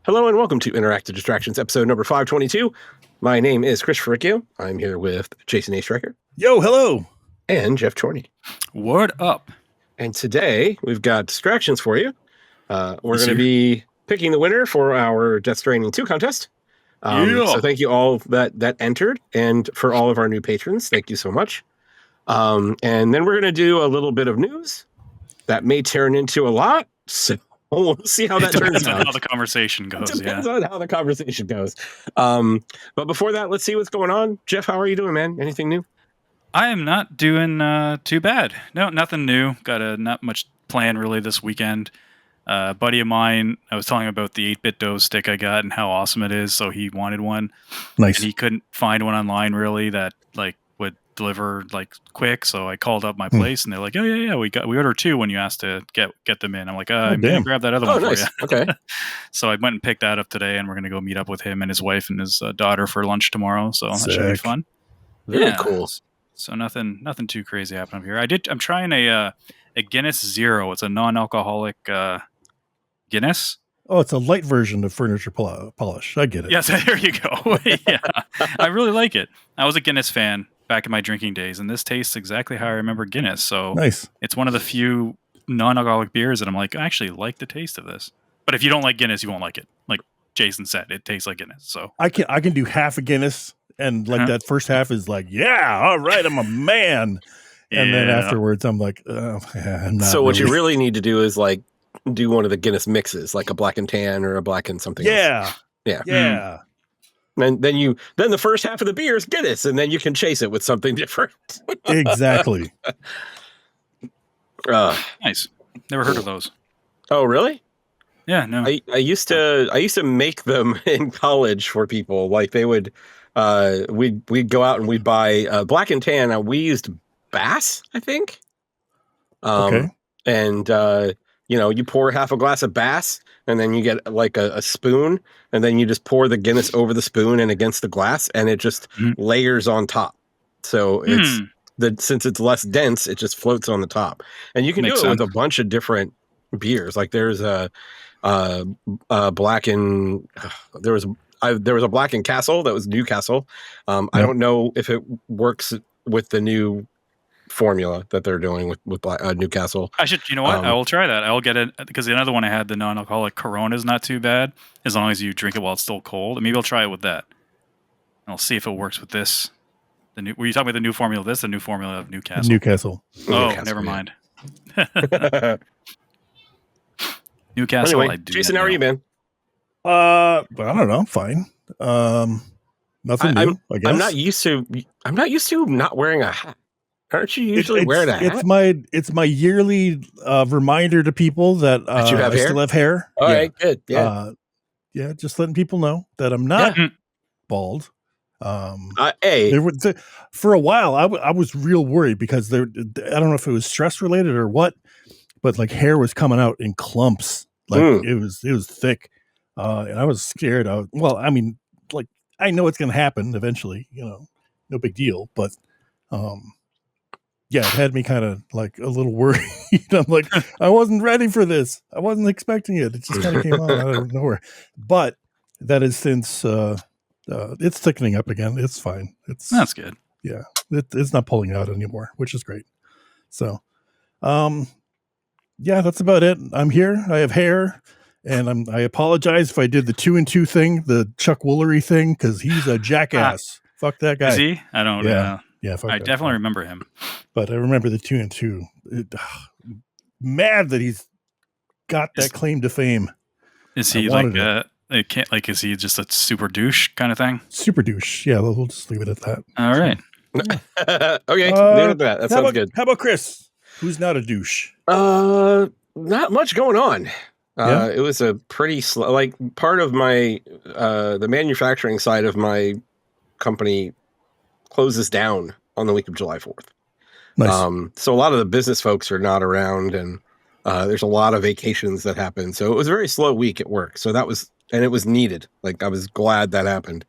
Hello and welcome to Interactive Distractions, episode number 522. My name is Chris Ferricchio. I'm here with Jason A. Striker. Yo, hello. And Jeff Chorney. Word up. And today we've got distractions for you. We're going to be picking the winner for our Death Stranding 2 contest. So thank you all that entered, and for all of our new patrons, thank you so much. And then we're going to do a little bit of news that may turn into a lot. So we'll see how that turns out. How the conversation goes. Depends on how the conversation goes. But before that, let's see what's going on. Jeff, how are you doing, man? Anything new? I am not doing too bad. No, nothing new. Got not much planned really this weekend. A buddy of mine, I was telling him about the 8-bit Dose stick I got and how awesome it is. So he wanted one. Nice. And he couldn't find one online really that would deliver quick. So I called up my place and they're like, "Oh yeah, we ordered 2 when you asked to get them in." I'm like, I'm gonna grab that other one for you. Okay. So I went and picked that up today, and we're gonna go meet up with him and his wife and his daughter for lunch tomorrow. So that should be fun. Very cool. So nothing too crazy happening up here. I'm trying a Guinness Zero. It's a non-alcoholic Guinness. Oh, it's a light version of furniture polish. I get it. Yes, there you go. Yeah, I really like it. I was a Guinness fan back in my drinking days, and this tastes exactly how I remember Guinness. So nice. It's one of the few non-alcoholic beers that I'm like, I actually like the taste of this. But if you don't like Guinness, you won't like it. Like Jason said, it tastes like Guinness. So I can do half a Guinness, and that first half is like, yeah, all right, I'm a man. And then afterwards, I'm like, oh, yeah, I'm not. So what you really need to do is do one of the Guinness mixes, like a black and tan or a black and something else. Yeah. And then the first half of the beer is Guinness, and then you can chase it with something different. Exactly. Nice. Never heard of those. Oh, really? Yeah, no. I used to make them in college for people. Like they would, we'd go out and we'd buy black and tan. We used Bass, I think. Okay. And you pour half a glass of Bass, and then you get like a spoon, and then you just pour the Guinness over the spoon and against the glass, and it just layers on top. So since it's less dense, it just floats on the top. And you can do it with a bunch of different beers. Like there's a black and there was a Black and Castle that was Newcastle. I don't know if it works with the new formula that they're doing with Newcastle. I should, you know what? I will try that. I'll get it because the other one I had, the non-alcoholic Corona, is not too bad as long as you drink it while it's still cold. And maybe I'll try it with that. And I'll see if it works with this. Were you talking about the new formula of this? The new formula of Newcastle? Newcastle. Never mind. Newcastle. Anyway, Jason, how are you, man? I don't know. I'm fine. Nothing new. I guess I'm not used to not wearing a hat. Aren't you usually wearing a hat? It's my yearly reminder to people that you have hair? Still have hair. All right, good. Yeah, just letting people know that I'm not bald. For a while, I was real worried because I don't know if it was stress related or what, but like hair was coming out in clumps. Like it was thick, and I was scared. I know it's going to happen eventually. No big deal, but. Yeah, it had me kind of like a little worried. I'm like, I wasn't ready for this. I wasn't expecting it. It just kind of came out of nowhere. But that is since it's thickening up again. It's fine. That's good. Yeah, it's not pulling out anymore, which is great. So, yeah, that's about it. I'm here. I have hair, and I apologize if I did the 2 and 2 thing, the Chuck Woolery thing, because he's a jackass. Fuck that guy. Is he? I don't know. Yeah, I definitely remember him. But I remember the 2 and 2. Mad that he's got that claim to fame. Is he is he just a super douche kind of thing? Super douche. Yeah, we'll just leave it at that. All right. Okay, leave it at that. That sounds good. How about Chris? Who's not a douche? Not much going on. It was a pretty slow, part of my the manufacturing side of my company closes down on the week of July 4th. Nice. So a lot of the business folks are not around, and there's a lot of vacations that happen. So it was a very slow week at work. So it was needed. I was glad that happened.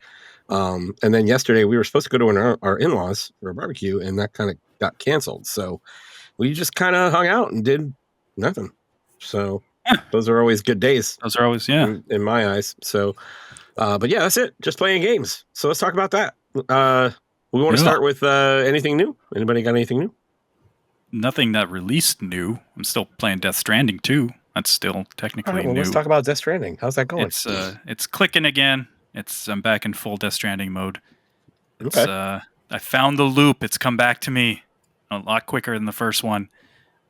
And then yesterday we were supposed to go to our in-laws for a barbecue, and that kind of got canceled. So we just kind of hung out and did nothing. So those are always good days. Those are always, yeah. In my eyes. So, but yeah, that's it. Just playing games. So let's talk about that. We want to start with anything new. Anybody got anything new? Nothing that released new. I'm still playing Death Stranding 2. That's still technically new. Let's talk about Death Stranding. How's that going? It's clicking again. I'm back in full Death Stranding mode. Okay. I found the loop. It's come back to me a lot quicker than the first one.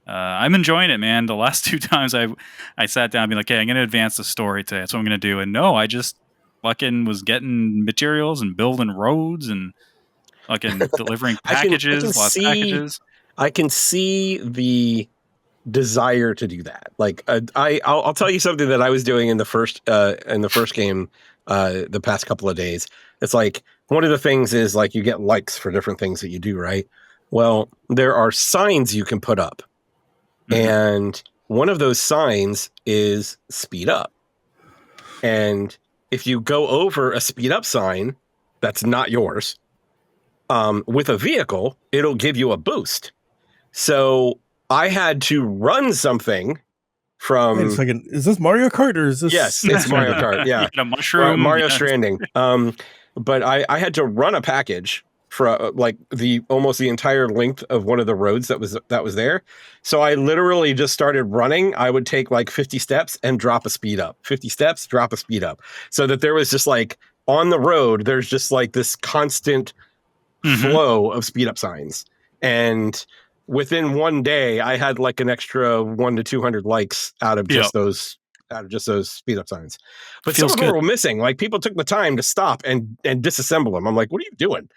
I'm enjoying it, man. The last 2 times I sat down and be like, okay, I'm going to advance the story today. That's what I'm going to do. And no, I just fucking was getting materials and building roads and fucking delivering packages, packages. I can see the desire to do that. Like, I'll tell you something that I was doing in the first game, the past couple of days. It's like, one of the things is like you get likes for different things that you do, right? Well, there are signs you can put up. And one of those signs is speed up. And if you go over a speed up sign that's not yours, with a vehicle, it'll give you a boost. So I had to run something from... Wait a second. Is this Mario Kart or is this... Yes, it's Mario Kart, yeah. A mushroom. Mario Stranding. But I had to run a package for like almost the entire length of one of the roads that was there. So I literally just started running. I would take like 50 steps and drop a speed up. 50 steps, drop a speed up. So that there was just like on the road, there's just like this constant flow of speed up signs. And within one day, I had like an extra 100 to 200 likes out of just those speed up signs. But some of them were missing. Like, people took the time to stop and disassemble them. I'm like, what are you doing?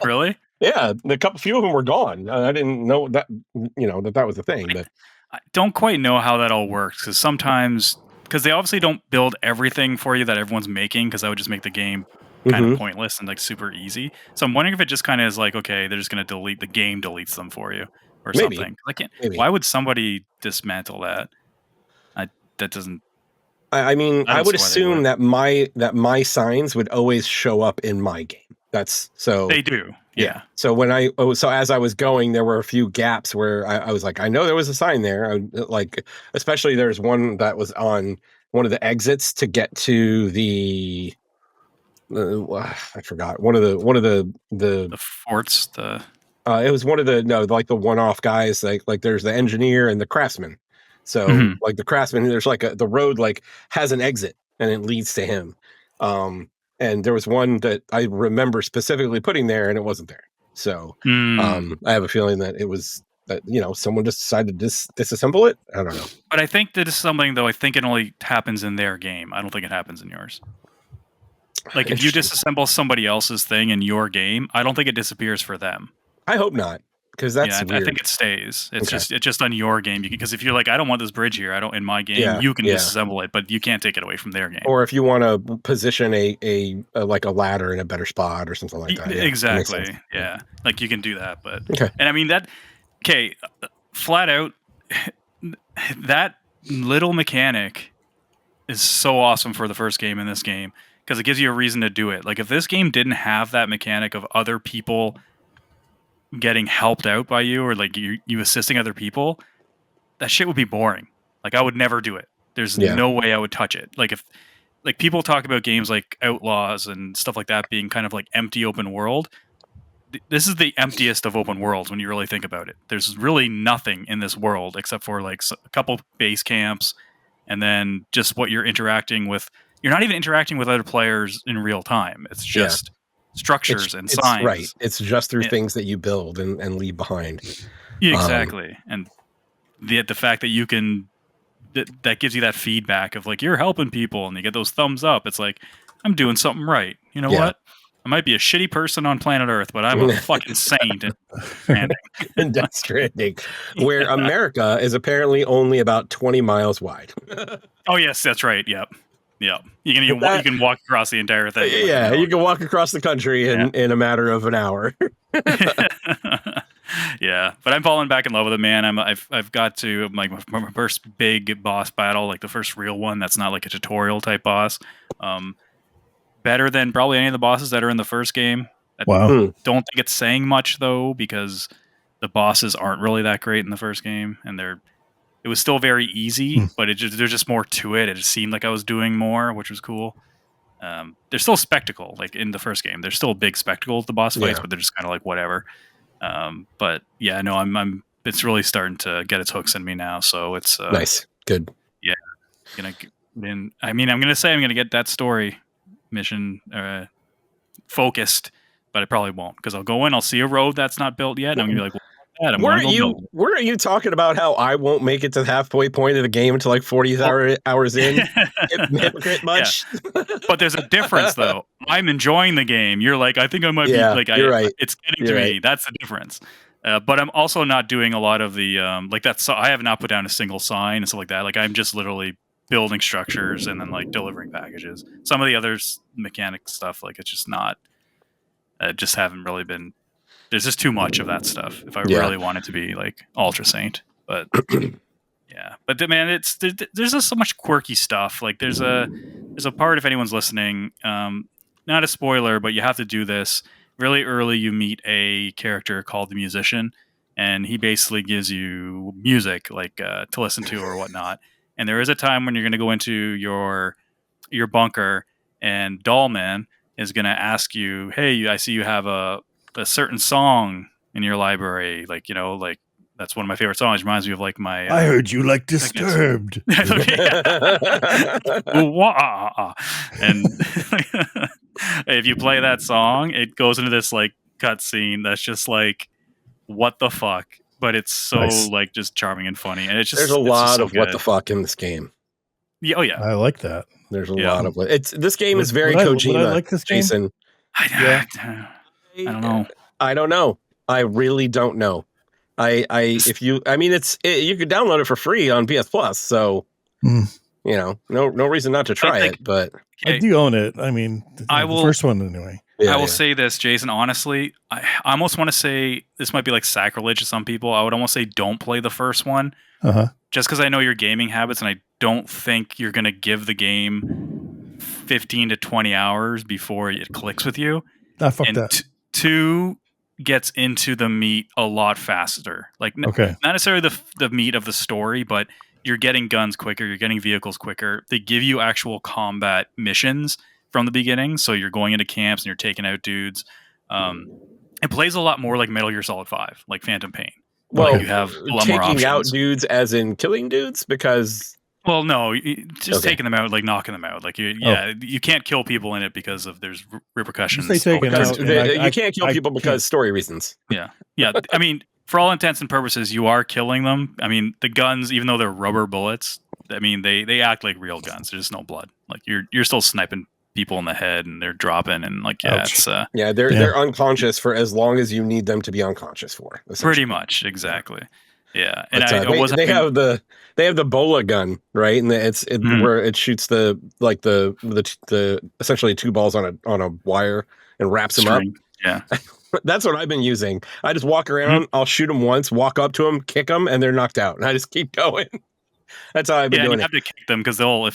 Really? Yeah, few of them were gone. I didn't know that, that was the thing. But I don't quite know how that all works, because sometimes, because they obviously don't build everything for you that everyone's making, because that would just make the game kind of pointless and like super easy. So I'm wondering if it just kind of is like, okay, they're just going to delete the game, deletes them for you or something. I can't. Maybe. Why would somebody dismantle that? That doesn't. I mean, I would assume that my signs would always show up in my game. That's so they do. Yeah. So as I was going, there were a few gaps where I was like, I know there was a sign there. Especially there's one that was on one of the exits to get to the. I forgot one of the forts. It was one of the one-off guys. Like there's the engineer and the craftsman. So like the craftsman, there's like the road like has an exit and it leads to him. And there was one that I remember specifically putting there and it wasn't there. So I have a feeling that it was that, someone just decided to disassemble it. I don't know. But I think that is something, though, I think it only happens in their game. I don't think it happens in yours. Like, if you disassemble somebody else's thing in your game, I don't think it disappears for them. I hope not, because that's weird. I think it stays. It's just on your game. Because if you're like, I don't want this bridge here, in my game, you can disassemble it, but you can't take it away from their game. Or if you want to position a ladder in a better spot or something like that. Exactly. Yeah, like you can do that. But and I mean flat out, that little mechanic is so awesome for the first game in this game. Because it gives you a reason to do it. Like, if this game didn't have that mechanic of other people getting helped out by you, or like you assisting other people, that shit would be boring. Like, I would never do it. There's no way I would touch it. Like, if people talk about games like Outlaws and stuff like that being kind of like empty open world, this is the emptiest of open worlds when you really think about it. There's really nothing in this world except for like a couple base camps, and then just what you're interacting with. You're not even interacting with other players in real time. It's just structures and signs. Right. It's just through things that you build and leave behind. Exactly. And the fact that you can, that gives you that feedback of like, you're helping people and you get those thumbs up. It's like, I'm doing something right. You know what? I might be a shitty person on planet Earth, but I'm a fucking saint in Stranding. In Death Stranding, where America is apparently only about 20 miles wide. Oh, yes, that's right. Yep. Yeah, you can walk across the entire thing. Yeah, you can walk across the country in a matter of an hour. Yeah, but I'm falling back in love with it, man. I've got to my first big boss battle, like the first real one. That's not like a tutorial type boss. Better than probably any of the bosses that are in the first game. Wow. Don't think it's saying much though, because the bosses aren't really that great in the first game, and it it was still very easy, but there's just more to it. It just seemed like I was doing more, which was cool. There's still spectacle, like in the first game. There's still a big spectacle at the boss fights, but they're just kind of like whatever. But yeah, no, I'm. It's really starting to get its hooks in me now. So it's nice, good. Yeah, I'm gonna get that story mission focused, but I probably won't, because I'll go in, I'll see a road that's not built yet, and I'm gonna be like, Were you talking about how I won't make it to the halfway point of the game until like 40 hours in? Hypocrite much? Yeah. But there's a difference, though. I'm enjoying the game. You're like, I think I might be like, you're right. It's getting to me. That's the difference. But I'm also not doing a lot of the like that. So I have not put down a single sign and stuff like that. Like I'm just literally building structures and then like delivering packages. Some of the other mechanic stuff, like it's just not. Just haven't really been. There's just too much of that stuff if I really want it to be like Ultra Saint. But yeah, but man, there's just so much quirky stuff. Like there's a part, if anyone's listening, not a spoiler, but you have to do this really early. You meet a character called the Musician, and he basically gives you music like to listen to or whatnot. And there is a time when you're going to go into your bunker, and Dollman is going to ask you, "Hey, I see you have a certain song in your library, like, like that's one of my favorite songs. It reminds me of like my I heard you like Disturbed." And if you play that song, it goes into this like cutscene that's just like, what the fuck? But it's so like just charming and funny, and it's just there's a lot of what the fuck in this game. Yeah, oh yeah, I like that. There's a lot of this game is very Kojima. I like this game? Jason. I don't know. I don't know. I really don't know. You could download it for free on PS Plus, so no reason not to try it. But I do own it. I mean, the first one anyway. I will say this, Jason. Honestly, I almost want to say this might be like sacrilege to some people. I would almost say don't play the first one, just because I know your gaming habits, and I don't think you're going to give the game 15 to 20 hours before it clicks with you. Fuck that. 2 gets into the meat a lot faster. Like not necessarily the meat of the story, but you're getting guns quicker, you're getting vehicles quicker. They give you actual combat missions from the beginning, so you're going into camps and you're taking out dudes. It plays a lot more like Metal Gear Solid 5, like Phantom Pain. Well, you have a lot more options. Taking out dudes as in killing dudes, because... Well, no, just taking them out, like knocking them out. Like you can't kill people in it because of there's repercussions. You can't kill people because story reasons. Yeah. I mean, for all intents and purposes, you are killing them. I mean, the guns, even though they're rubber bullets, I mean they act like real guns. There's just no blood. Like you're still sniping people in the head, and they're dropping, and like they're unconscious for as long as you need them to be unconscious for. Pretty much, exactly. Yeah, and they have the bola gun, right? And where it shoots the essentially 2 balls on a wire and wraps them up. Yeah, that's what I've been using. I just walk around, I'll shoot them once, walk up to them, kick them, and they're knocked out, and I just keep going. That's how I've been doing it. You have to kick them because they'll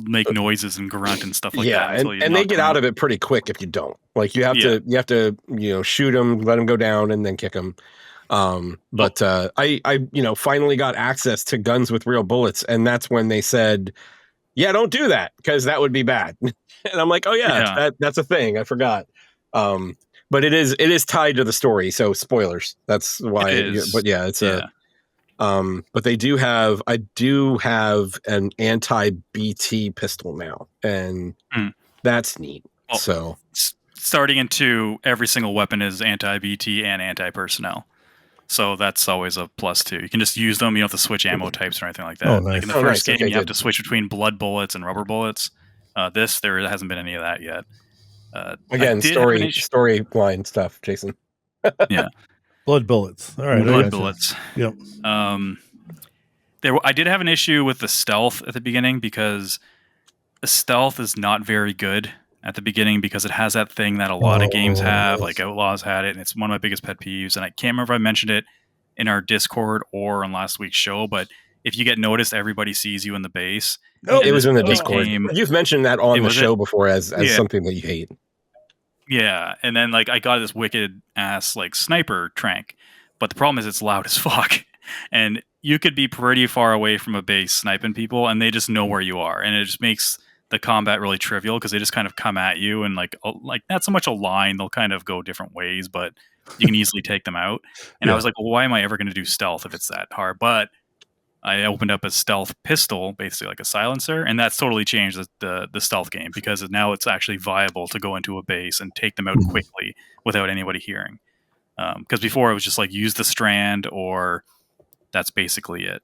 make noises and grunt and stuff like that. And they get out of it pretty quick if you don't. Like you have to shoot them, let them go down, and then kick them. But I finally got access to guns with real bullets, and that's when they said, don't do that because that would be bad. And I'm like, that's a thing. I forgot. But it is tied to the story. So spoilers. That's why. But I do have an anti-BT pistol now, and that's neat. Well, so starting in 2, every single weapon is anti-BT and anti-personnel. So that's always a plus too. You can just use them. You don't have to switch ammo types or anything like that. Oh, nice. Like in the first game, you have to switch between blood bullets and rubber bullets. There hasn't been any of that yet. Again, storyline stuff, Jason. Yeah. Blood bullets. All right. Blood bullets. Yep. I did have an issue with the stealth at the beginning, because the stealth is not very good at the beginning, because it has that thing that a lot of games have, like Outlaws had it, and it's one of my biggest pet peeves. And I can't remember if I mentioned it in our Discord or on last week's show, but if you get noticed, everybody sees you in the base. It was in the Discord. You've mentioned that on the show before as something that you hate. Yeah, and then like I got this wicked ass like sniper trank, but the problem is it's loud as fuck, and you could be pretty far away from a base sniping people, and they just know where you are, and it just makes the combat really trivial because they just kind of come at you and like not so much a line. They'll kind of go different ways, but you can easily take them out. And I was like, well, why am I ever going to do stealth if it's that hard? But I opened up a stealth pistol, basically like a silencer, and that's totally changed the stealth game because now it's actually viable to go into a base and take them out quickly without anybody hearing. Because before it was just like use the strand, or that's basically it.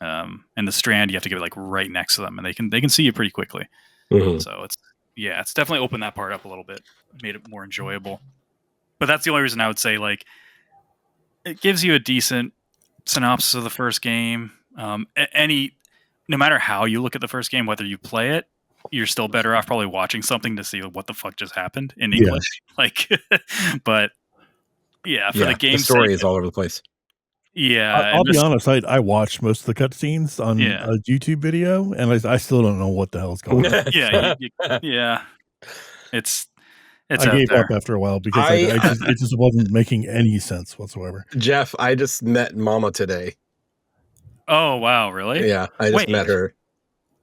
And the strand you have to get like right next to them, and they can see you pretty quickly. So it's definitely opened that part up a little bit, made it more enjoyable. But that's the only reason I would say like it gives you a decent synopsis of the first game. No matter how you look at the first game, whether you play it, you're still better off probably watching something to see what the fuck just happened in English. Like, but yeah, for the game, the story is all over the place. Yeah, I'll be honest. I watched most of the cutscenes on Yeah. a YouTube video, and I still don't know what the hell's going on. Yeah, it's I out gave there. up after a while because it just wasn't making any sense whatsoever. Geoff, I just met Mama today. Oh wow, really? Yeah, I just met her.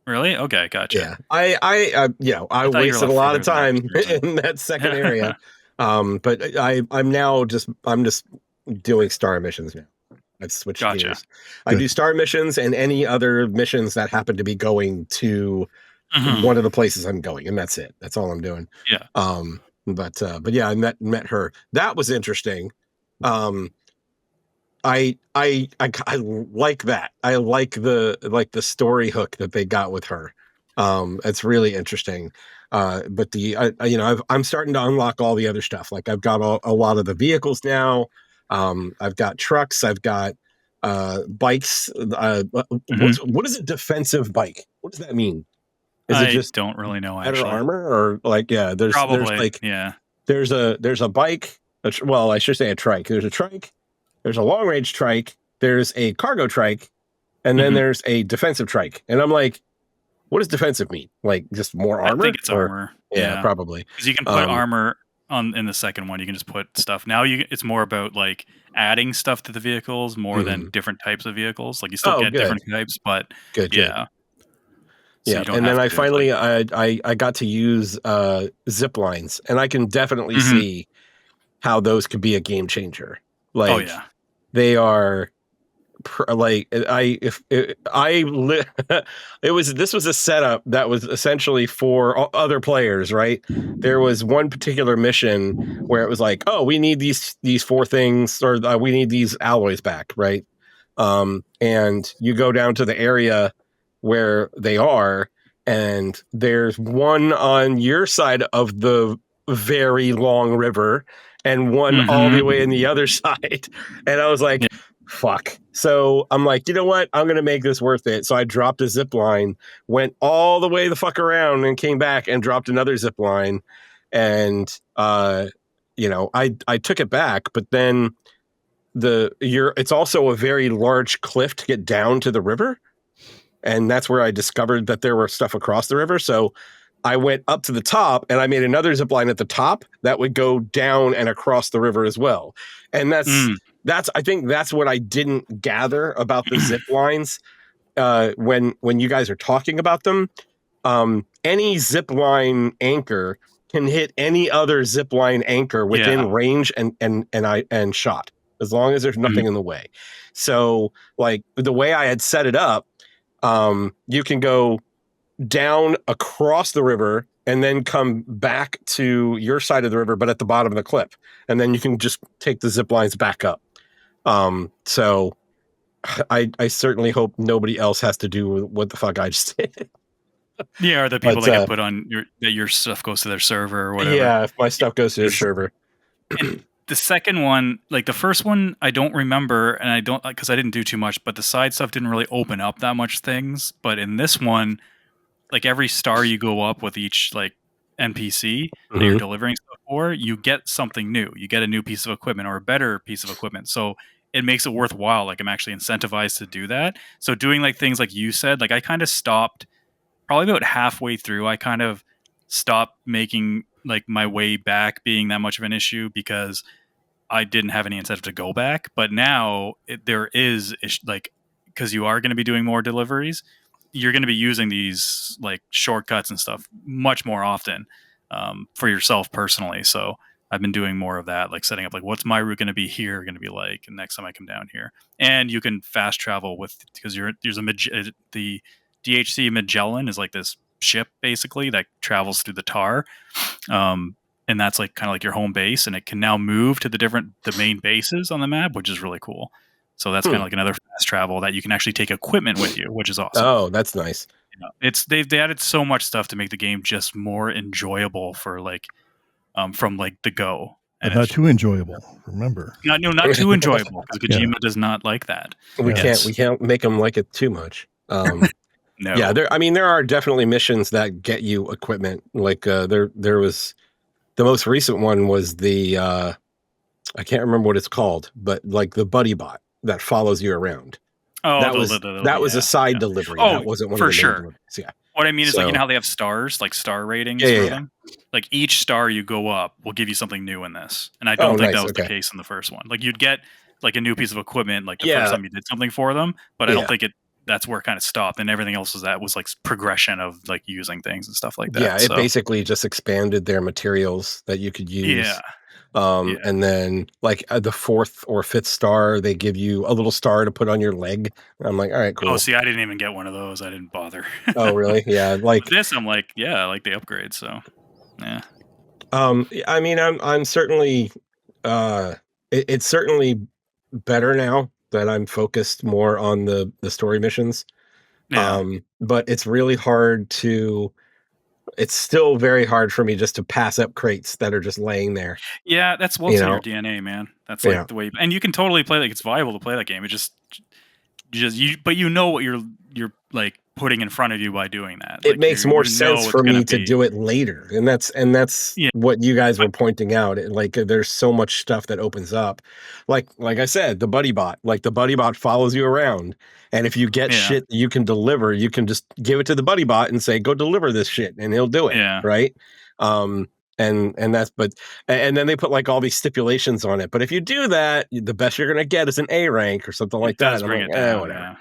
Really? Okay, gotcha. Yeah, I wasted a lot of time in that second area. But I'm just doing star missions now. I've switched gears. I do star missions and any other missions that happen to be going to one of the places I'm going, and that's it. That's all I'm doing. Yeah. But yeah, I met her. That was interesting. I like that. I like the story hook that they got with her. It's really interesting. But I'm starting to unlock all the other stuff. Like I've got a lot of the vehicles now. I've got trucks. I've got bikes. What is a defensive bike? What does that mean? Is it just don't really know better actually. armor, or like there's like there's a bike. Well, I should say a trike. There's a trike. There's a long range trike. There's a cargo trike, and then there's a defensive trike. And I'm like, what does defensive mean? Like just more armor? I think it's armor. Yeah, probably. Because you can put armor in the second one. You can just put stuff. Now it's more about like adding stuff to the vehicles more than different types of vehicles. Like you still get different types, but yeah. So and then I finally I got to use zip lines, and I can definitely see how those could be a game changer. Like they are like this was a setup that was essentially for other players, right? There was one particular mission where it was like, oh, we need these 4 things, or we need these alloys back, right? And you go down to the area where they are, and there's one on your side of the very long river and one all the way in the other side. And I was like, fuck. So I'm like, you know what? I'm going to make this worth it. So I dropped a zip line, went all the way the fuck around, and came back and dropped another zip line. And, I took it back, but then it's also a very large cliff to get down to the river. And that's where I discovered that there were stuff across the river. So I went up to the top, and I made another zip line at the top that would go down and across the river as well. And I think that's what I didn't gather about the zip lines when you guys are talking about them. Any zip line anchor can hit any other zip line anchor within range and shot, as long as there's nothing in the way. So like the way I had set it up, you can go down across the river and then come back to your side of the river, but at the bottom of the cliff. And then you can just take the zip lines back up. So I certainly hope nobody else has to do what the fuck I just did. Yeah, or the people that get put on your stuff goes to their server or whatever. Yeah, if my stuff goes to their server. And the second one, like the first one, I don't remember, and I don't, because I didn't do too much, but the side stuff didn't really open up that much things. But in this one, like every star you go up with each like NPC that you're delivering stuff for, you get something new. You get a new piece of equipment or a better piece of equipment. So it makes it worthwhile. Like I'm actually incentivized to do that. So doing like things like you said, like I kind of stopped probably about halfway through. I kind of stopped making like my way back being that much of an issue because I didn't have any incentive to go back. But now there is like because you are going to be doing more deliveries, you're going to be using these like shortcuts and stuff much more often for yourself personally. So I've been doing more of that, like setting up like what's my route going to be here going to be like next time I come down here. And you can fast travel with, because the DHC Magellan is like this ship basically that travels through the tar. And that's like kind of like your home base, and it can now move to the main bases on the map, which is really cool. So that's kind of like another fast travel that you can actually take equipment with you, which is awesome. Oh, that's nice. They added so much stuff to make the game just more enjoyable for like from like the go. And not too enjoyable. Remember, not too enjoyable, because Kojima does not like that. We can't make him like it too much. No. Yeah, there are definitely missions that get you equipment. Like there was the most recent one was the I can't remember what it's called, but like the buddy bot that follows you around. Oh, that was a side delivery. Oh, that wasn't one for of the main sure. deliveries. Yeah. What I mean is, like, you know how they have stars, like star ratings for them? Like each star you go up will give you something new in this. And I don't think that was the case in the first one. Like you'd get like a new piece of equipment like the first time you did something for them, but I don't think that's where it kind of stopped, and everything else was like progression of like using things and stuff like that. Yeah, it basically just expanded their materials that you could use. Yeah. And then like the 4th or 5th star, they give you a little star to put on your leg. I'm like, all right, cool. Oh, see, I didn't even get one of those. I didn't bother. Oh, really? Yeah. Like with this, I'm like, yeah, I like the upgrade. So, yeah. I mean, I'm certainly, it's certainly better now that I'm focused more on the story missions. Yeah. But it's really hard it's still very hard for me just to pass up crates that are just laying there. Yeah, that's what's in your DNA, man. That's like the way, and you can totally play, like it's viable to play that game. It but you know what you're like putting in front of you by doing that. It makes more sense for me to do it later, and that's what you guys were pointing out. Like there's so much stuff that opens up, like I said, the buddy bot. Like the buddy bot follows you around, and if you get shit that you can deliver, you can just give it to the buddy bot and say, "Go deliver this shit," and he'll do it. Yeah. Right. And then they put like all these stipulations on it. But if you do that, the best you're gonna get is an A rank or something like that. Bring it down, whatever.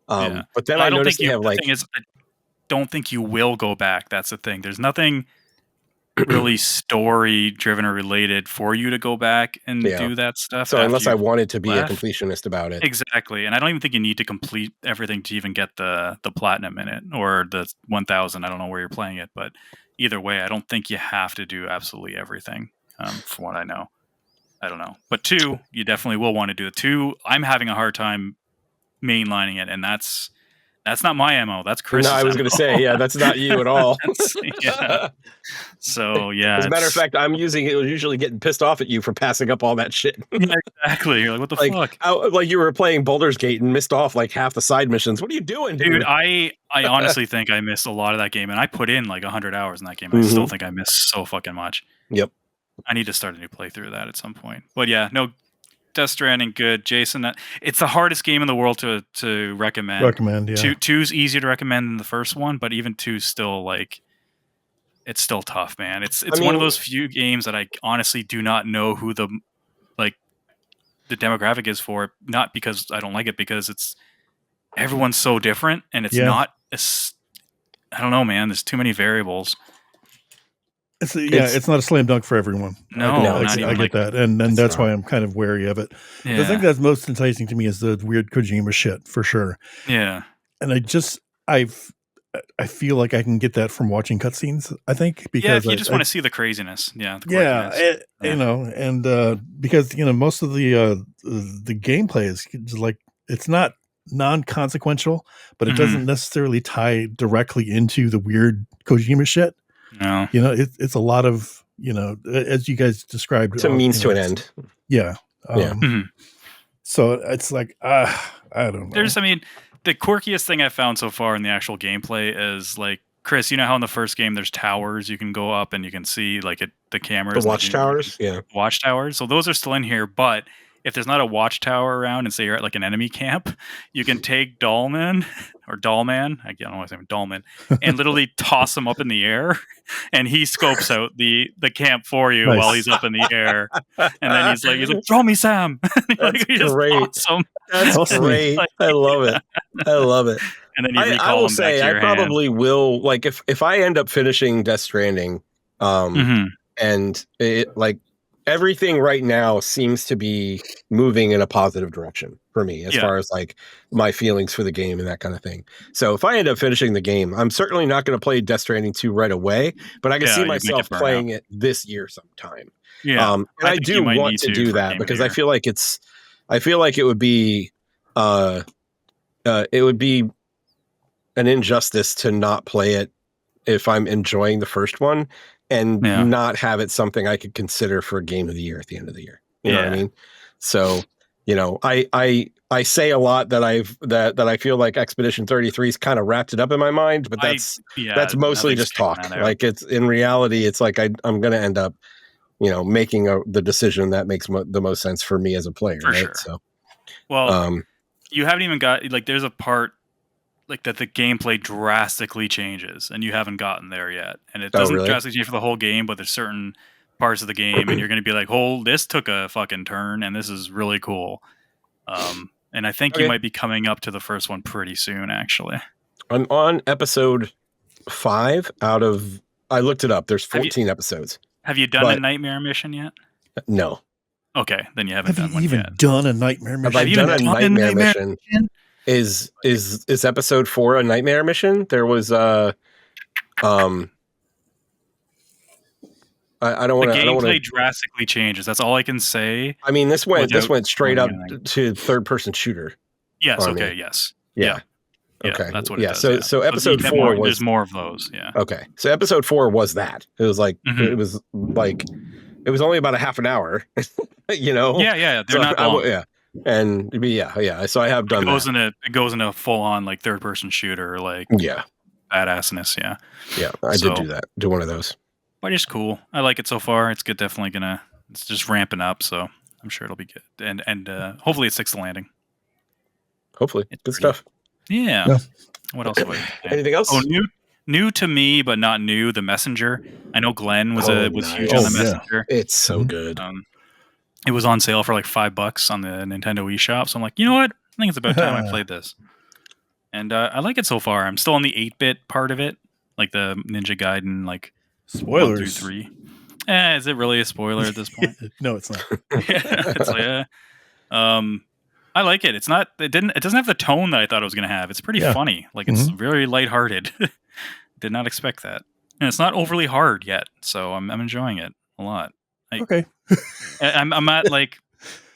Yeah. But then I noticed they have like. The thing is, I don't think you will go back. That's the thing. There's nothing really story driven or related for you to go back and do that stuff. So unless I wanted to be a completionist about it, exactly. And I don't even think you need to complete everything to even get the platinum in it or the 1000. I don't know where you're playing it, but either way, I don't think you have to do absolutely everything. From what I know, I don't know. But 2, you definitely will want to do it. 2, I'm having a hard time mainlining it, and that's not my MO. That's Chris. No, I was going to say, that's not you at all. So yeah. As a matter of fact, I'm usually getting pissed off at you for passing up all that shit. Yeah, exactly. You're like, what the fuck? Like you were playing Baldur's Gate and missed off like half the side missions. What are you doing, dude? I honestly think I missed a lot of that game, and I put in like 100 hours in that game. I still think I missed so fucking much. Yep. I need to start a new playthrough of that at some point. But yeah, no. Death Stranding, good. Jason, it's the hardest game in the world to recommend. Yeah. 2's easier to recommend than the first one, but even 2's still like, it's still tough, man. It's one of those few games that I honestly do not know who the demographic is for it. Not because I don't like it, because everyone's so different, and it's not. I don't know, man. There's too many variables. It's not a slam dunk for everyone. I get that, and that's why I'm kind of wary of it. Yeah. The thing that's most enticing to me is the weird Kojima shit, for sure. Yeah, and I feel like I can get that from watching cutscenes. I think because if you just want to see the craziness, you know, and because most of the gameplay is just like, it's not non-consequential, but it doesn't necessarily tie directly into the weird Kojima shit. No, it's a lot of, as you guys described, it's a means to an end. Yeah. So it's like, I don't know. The quirkiest thing I've found so far in the actual gameplay is like, Chris, you know how in the first game there's towers you can go up and you can see like the cameras, the watchtowers, watchtowers. So those are still in here, but if there's not a watchtower around, and say you're at like an enemy camp, you can take Dollman, I don't know why I'm saying Dollman, and literally toss him up in the air, and he scopes out the camp for you while he's up in the air, and then he's like, throw me, Sam. That's you just great. toss him. That's great. I love it. I love it. And then you I recall will him back say, to I your hand. probably will, like, if I end up finishing Death Stranding, and it, like, everything right now seems to be moving in a positive direction for me as far as like my feelings for the game and that kind of thing. So if I end up finishing the game, I'm certainly not going to play Death Stranding 2 right away, but I can see myself playing it this year sometime. Yeah. And I do want to do that because I feel like it would be an injustice to not play it if I'm enjoying the first one and not have it something I could consider for a game of the year at the end of the year. You know what I mean? So, you know, I say a lot that I feel like Expedition 33's kind of wrapped it up in my mind, but that's mostly just talk. Like, it's in reality, it's like I'm going to end up, you know, making the decision that makes the most sense for me as a player. For right? sure. So, well, you haven't even got, like, there's a part like that the gameplay drastically changes, and you haven't gotten there yet. And it doesn't drastically change for the whole game, but there's certain parts of the game, and you're going to be like, "Oh, this took a fucking turn, and this is really cool." And I think you might be coming up to the first one pretty soon, actually. I'm on episode 5 out of. I looked it up. There's 14 episodes. Have you done a nightmare mission yet? No. Okay, then you haven't done one yet. Have you even done a nightmare mission? Have I done a nightmare mission? Is episode 4 a nightmare mission? There was I don't want to. The gameplay drastically changes. That's all I can say. I mean, this went straight up to third-person shooter. Yes. Okay. Yes. Yeah. Okay. That's what it does. So episode 4 was. There's more of those. Yeah. Okay. So episode 4 was that. It was like it was only about a half an hour. You know. Yeah. They're not long. And so I have done that. It goes in a full on like third person shooter, like badassness. Yeah. I did do that. Do one of those. But it's cool. I like it so far. It's good. Definitely it's just ramping up. So I'm sure it'll be good. And hopefully it sticks the landing. Hopefully, it's good stuff. Yeah. What else? Anything else? Oh, new to me, but not new. The Messenger. I know Glenn was huge on the Messenger. It's so good. It was on sale for like $5 on the Nintendo eShop. So I'm like, you know what? I think it's about time I played this. And I like it so far. I'm still on the 8-bit part of it, like the Ninja Gaiden, like spoilers 1 through 3. Is it really a spoiler at this point? No, it's not. I like it. It's not. It doesn't have the tone that I thought it was going to have. It's pretty funny. Like, it's very lighthearted. Did not expect that. And it's not overly hard yet, so I'm enjoying it a lot. I'm at like,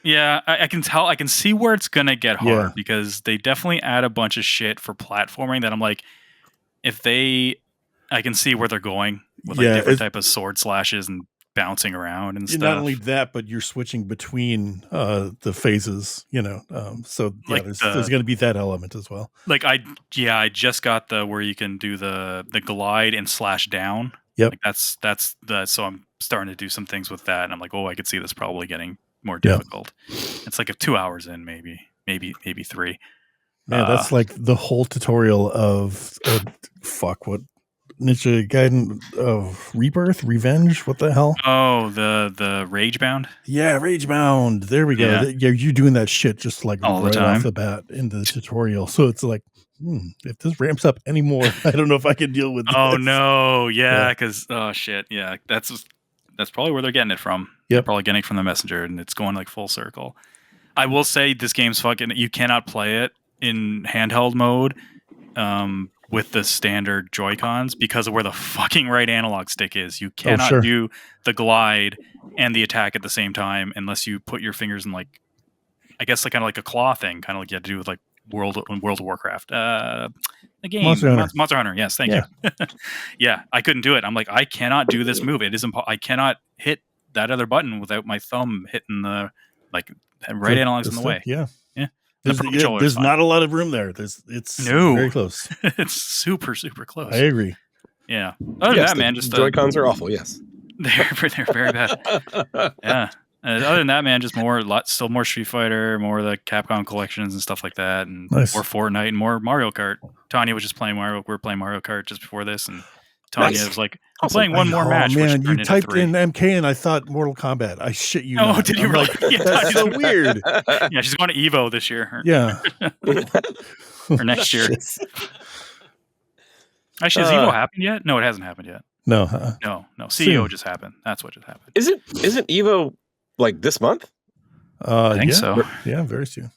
I can tell. I can see where it's gonna get hard because they definitely add a bunch of shit for platforming that I'm like, I can see where they're going with like different type of sword slashes and bouncing around and stuff. Not only that, but you're switching between the phases, you know. So like there's going to be that element as well. Like I just got the where you can do the glide and slash down. Yep. Like that's so I'm starting to do some things with that, and I'm like, I could see this probably getting more difficult. It's like 2 hours in, maybe 3. Man, that's like the whole tutorial of what Ninja Gaiden Rebirth, Revenge, what the hell? Oh, the Ragebound? Yeah, Ragebound. There we go. Yeah, you're doing that shit just like all right the time off the bat in the tutorial. So it's like, if this ramps up anymore, I don't know if I can deal with this. Oh no, because shit, that's probably where they're getting it from. Yep. They're probably getting it from the Messenger, and it's going like full circle. I will say this game's fucking. You cannot play it in handheld mode with the standard Joy-Cons because of where the fucking right analog stick is. You cannot do the glide and the attack at the same time unless you put your fingers in, like, I guess like kind of like a claw thing, kind of like you had to do with like World of Warcraft. The game Monster Hunter. Yes, thank you. Yeah, I couldn't do it. I'm like, I cannot do this move. It is I cannot hit that other button without my thumb hitting the right analog's in the way. Yeah. There's not a lot of room there. It's very close. It's super, super close. I agree. Yeah. Other than that, man, Joy-Cons are awful. Yes. They're very bad. Yeah. Other than that, man, just still more Street Fighter, more of the Capcom collections and stuff like that, and Nice. more Fortnite and more Mario Kart. Tanya was just playing Mario. We were playing Mario Kart just before this, and Tanya was like, "I'm playing one more match." Man, which you turned typed into 3. in MK and I thought Mortal Kombat. I shit you. Oh, not. did you I'm really? like, Yeah, that's so weird. Yeah, she's going to Evo this year. Yeah. Or next year. Shit. Actually, has Evo happened yet? No, it hasn't happened yet. No. No. CEO just happened. That's what just happened. Isn't Evo like this month? I think so. Yeah, very soon.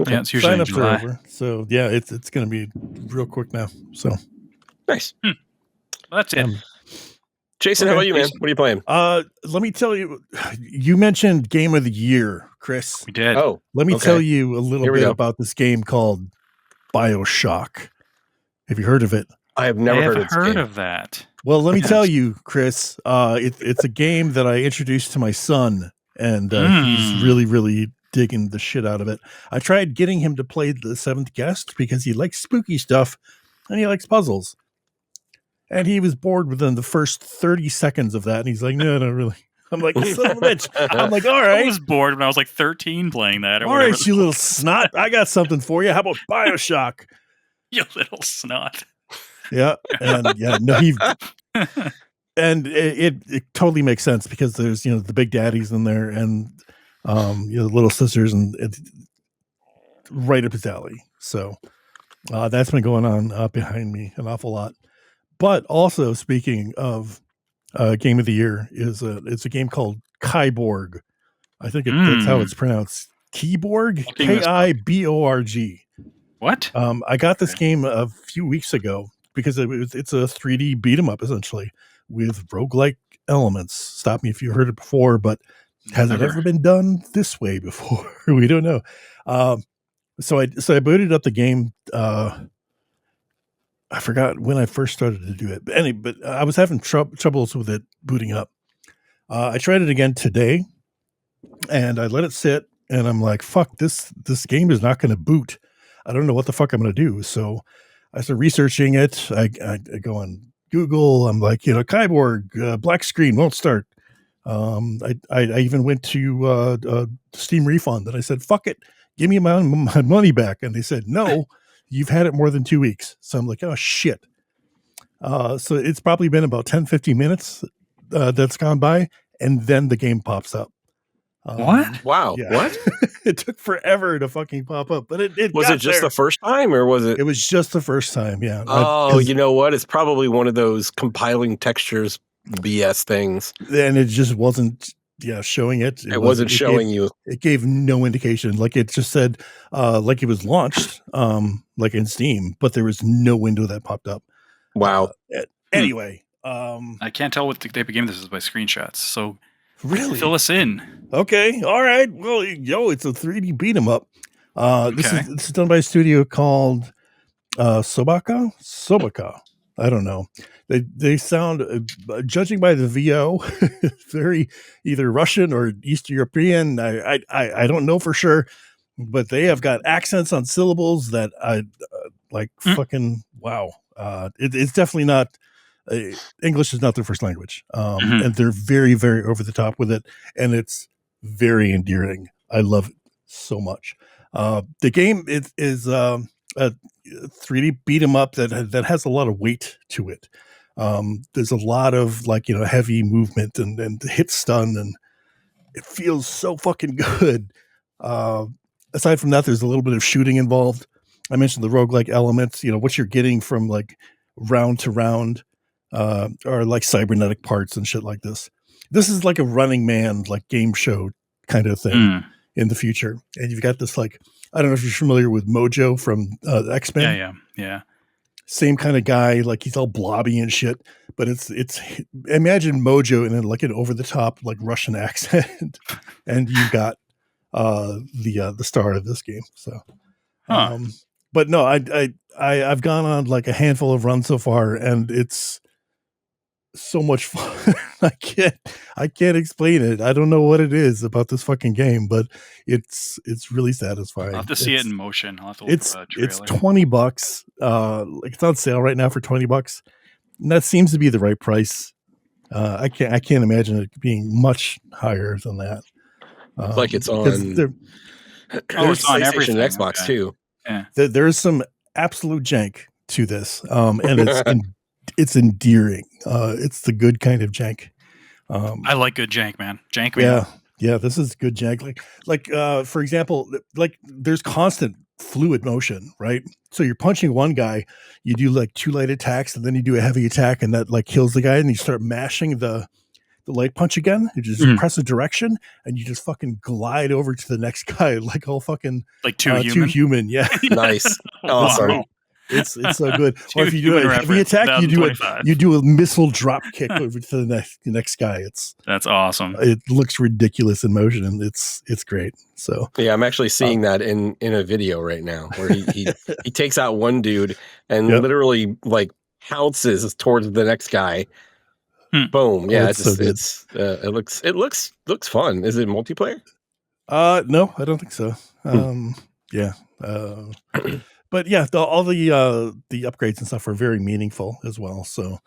Yeah, it's usually in July. Over. So yeah, it's going to be real quick now. So nice. Well, that's it. Jason, how about you, man? What are you playing? Let me tell you. You mentioned Game of the Year, Chris. We did. Oh, let me tell you a little bit about this game called BioShock. Have you heard of it? I have never heard of that. Well, let me tell you, Chris. It's a game that I introduced to my son, and he's really, really digging the shit out of it. I tried getting him to play The Seventh Guest because he likes spooky stuff and he likes puzzles. And he was bored within the first 30 seconds of that. And he's like, no, really. I'm like, son of a bitch. I'm like, all right. I was bored when I was like 13 playing that. All right, you little snot. I got something for you. How about BioShock? You little snot. Yeah. And and it totally makes sense because there's, the big daddies in there and, the little sisters, and it's right up his alley. So that's been going on behind me an awful lot. But also, speaking of Game of the Year, it's a game called Kiborg. I think that's how it's pronounced. Kiborg, Kiborg. What? I got this game a few weeks ago because it's a 3D beat 'em up essentially with roguelike elements. Stop me if you heard it before, but has it ever been done this way before? We don't know. So I booted up the game. I forgot when I first started to do it, but I was having troubles with it booting up. I tried it again today, and I let it sit, and I'm like, "Fuck this! This game is not going to boot. I don't know what the fuck I'm going to do." So I started researching it. I go on Google. I'm like, Kiborg, black screen won't start. I even went to Steam Refund, and I said, "Fuck it, give me my money back." And they said, "No, you've had it more than 2 weeks." So I'm like, "Oh shit." So it's probably been about 10-15 minutes that's gone by, and then the game pops up. What? Wow. Yeah. What? It took forever to fucking pop up, but it was it just the first time, or was it? It was just the first time. Yeah. Oh, you know what? It's probably one of those compiling textures BS things, and it just wasn't. Yeah, showing it. It wasn't showing you. It gave no indication. Like it just said, like it was launched, like in Steam, but there was no window that popped up. Wow. Anyway, I can't tell what type of game this is by screenshots. So really, fill us in. Okay, all right. Well, it's a 3D beat 'em up. This is done by a studio called Sobaka. I don't know. They sound, judging by the VO, very either Russian or East European. I don't know for sure, but they have got accents on syllables that I like. Fucking wow. It's definitely not. English is not their first language, and they're very, very over the top with it, and it's very endearing. I love it so much. The game is a 3D beat 'em up that has a lot of weight to it. There's a lot of heavy movement and hit stun, and it feels so fucking good. Aside from that, there's a little bit of shooting involved. I mentioned the roguelike elements, what you're getting from like round to round, or like cybernetic parts and shit like this. This is like a Running Man, like game show kind of thing in the future. And you've got this, like, I don't know if you're familiar with Mojo from X-Men. Yeah. Same kind of guy, like he's all blobby and shit, but it's imagine Mojo in like an over the top like Russian accent, and you've got the star of this game. So, but no, I've gone on like a handful of runs so far, and it's so much fun. I can't explain it. I don't know what it is about this fucking game, but it's really satisfying. I'll have to see it in motion. I'll have to look it's at the trailer. It's $20. Like it's on sale right now for $20, and that seems to be the right price. I can't imagine it being much higher than that. Looks like it's because on. there, It's on PlayStation everything. and Xbox Okay. too. Yeah. there's some absolute jank to this, and it's endearing. It's the good kind of jank. I like good jank, man. Jank me Yeah, up. yeah, this is good jank. Like for example, like there's constant fluid motion, right? So you're punching one guy, you do like 2 light attacks, and then you do a heavy attack, and that like kills the guy, and you start mashing the light punch again. You just press a direction, and you just fucking glide over to the next guy, like all fucking Like too human. Yeah, Nice, awesome. Wow. it's so good. Or if you do Human a heavy reference, attack, you 2025. do a missile drop kick over to the next guy. That's awesome. It looks ridiculous in motion, and it's great. So Yeah, I'm actually seeing that in a video right now where he takes out one dude and literally like pounces towards the next guy. Boom! Yeah, it's so good. it looks fun. Is it multiplayer? No, I don't think so. Yeah. But yeah, all the upgrades and stuff are very meaningful as well. So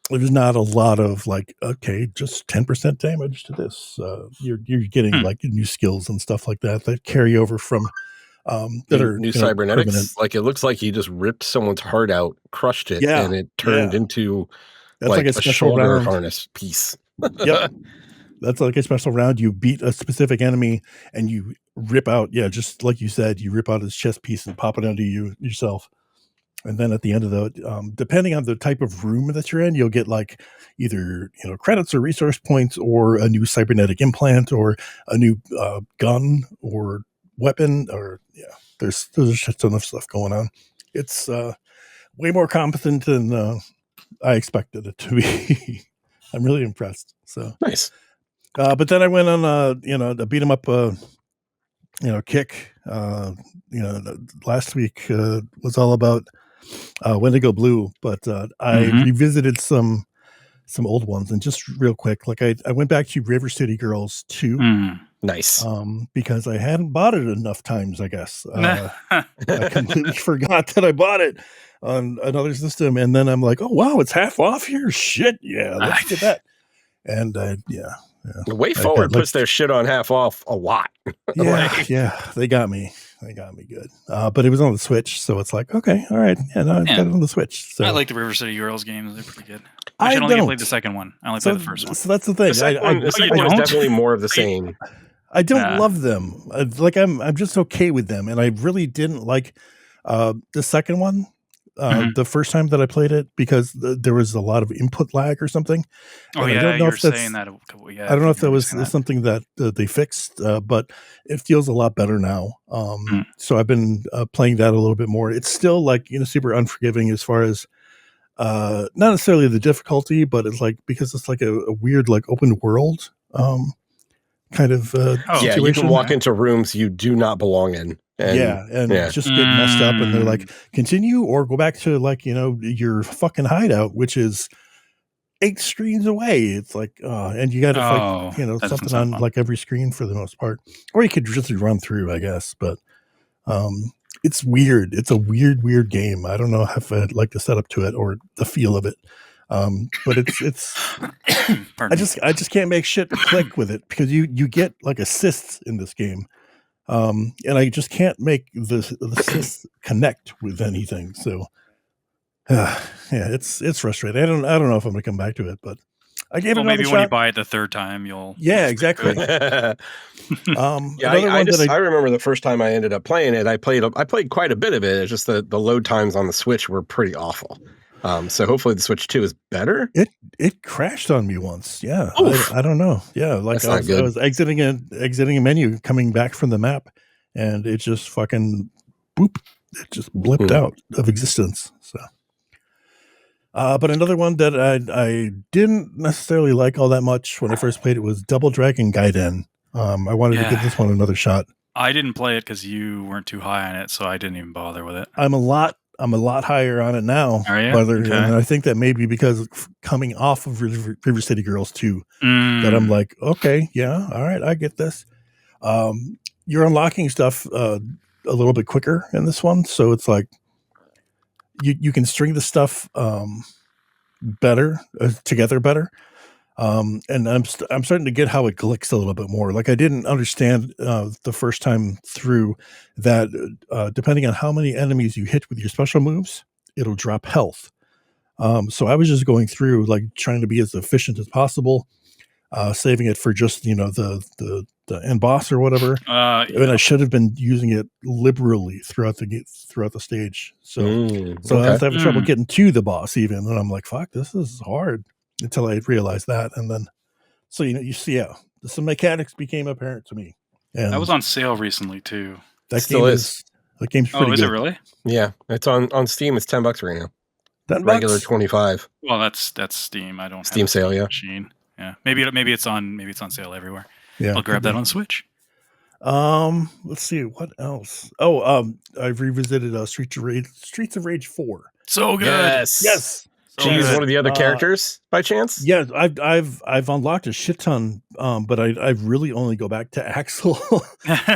there's not a lot of like, okay, just 10% damage to this. You're getting like new skills and stuff like that carry over from that are new cybernetics. permanent. Like it looks like you just ripped someone's heart out, crushed it, and it turned into that's like a special shoulder round. harness piece. Yep. That's like a special round. You beat a specific enemy and you rip out, just like you said, you rip out his chest piece and pop it onto yourself. And then at the end of the, depending on the type of room that you're in, you'll get like either credits or resource points, or a new cybernetic implant, or a new gun or weapon, or there's a ton of stuff going on. It's way more competent than I expected it to be. I'm really impressed. So nice. But then I went on a beat 'em up kick. Last week was all about Wendigo Blue, but I revisited some old ones, and just real quick, like I went back to River City Girls 2. Nice. Because I hadn't bought it enough times, I guess. I completely forgot that I bought it on another system, and then I'm like, oh wow, it's half off here. Shit, yeah, let's get that. And Way Forward puts their shit on half off a lot. Yeah, they got me. They got me good. But it was on the Switch, so it's like, okay, all right. Yeah, no, I got it on the Switch. So I like the River City Girls games. They're pretty good. I only played the second one. I only played the first one. So that's the thing. The second one is definitely more of the same. I don't love them. I'm just okay with them, and I really didn't like the second one. The first time that I played it, because there was a lot of input lag or something. Oh, yeah, I don't know if that's saying that. I don't know if that was something that they fixed, but it feels a lot better now. So I've been playing that a little bit more. It's still like super unforgiving as far as not necessarily the difficulty, but it's like because it's like a weird like open world kind of situation. You can walk into rooms you do not belong in. And just get messed up, and they're like, continue or go back to like your fucking hideout, which is 8 screens away. It's like and you got to something on like every screen for the most part, or you could just run through, I guess. But it's weird. It's a weird game. I don't know if I'd like the setup to it or the feel of it. But it's I just can't make shit click with it, because you get like assists in this game. And I just can't make the assists connect with anything. So it's frustrating. I don't know if I'm gonna come back to it, but I gave it another shot. When you buy it the third time, you'll exactly. I remember the first time I ended up playing it. I played quite a bit of it. It's just the load times on the Switch were pretty awful. So hopefully the Switch 2 is better. It crashed on me once. Yeah. I don't know. Yeah. Like I was exiting a menu, coming back from the map, and it just fucking boop. It just blipped out of existence. So, but another one that I didn't necessarily like all that much when I first played it was Double Dragon Gaiden. I wanted to give this one another shot. I didn't play it because you weren't too high on it, so I didn't even bother with it. I'm a lot higher on it now. Are you? And I think that maybe because coming off of River City Girls 2, that I'm like, okay, yeah, all right, I get this. You're unlocking stuff a little bit quicker in this one, so it's like you can string the stuff better together better. And I'm starting to get how it glicks a little bit more. Like I didn't understand the first time through that depending on how many enemies you hit with your special moves, it'll drop health. So I was just going through like trying to be as efficient as possible, saving it for just the end boss or whatever. And I should have been using it liberally throughout the stage. So I was having trouble getting to the boss even, and I'm like, "Fuck, this is hard." Until I realized that, and then so you see how some mechanics became apparent to me. And that was on sale recently too. That Still game is. That game's pretty is good. it really? Yeah, it's on Steam. It's $10 right now. $10? Regular 25. Well, that's Steam. I don't Steam have a sale, Steam yeah. machine. Yeah, maybe it's on sale everywhere. Yeah, I'll grab that on Switch. Let's see what else. Oh, I've revisited Streets of Rage 4. So good. Yes. So use one of the other characters by chance? Yeah, I've unlocked a shit ton, but I really only go back to Axel.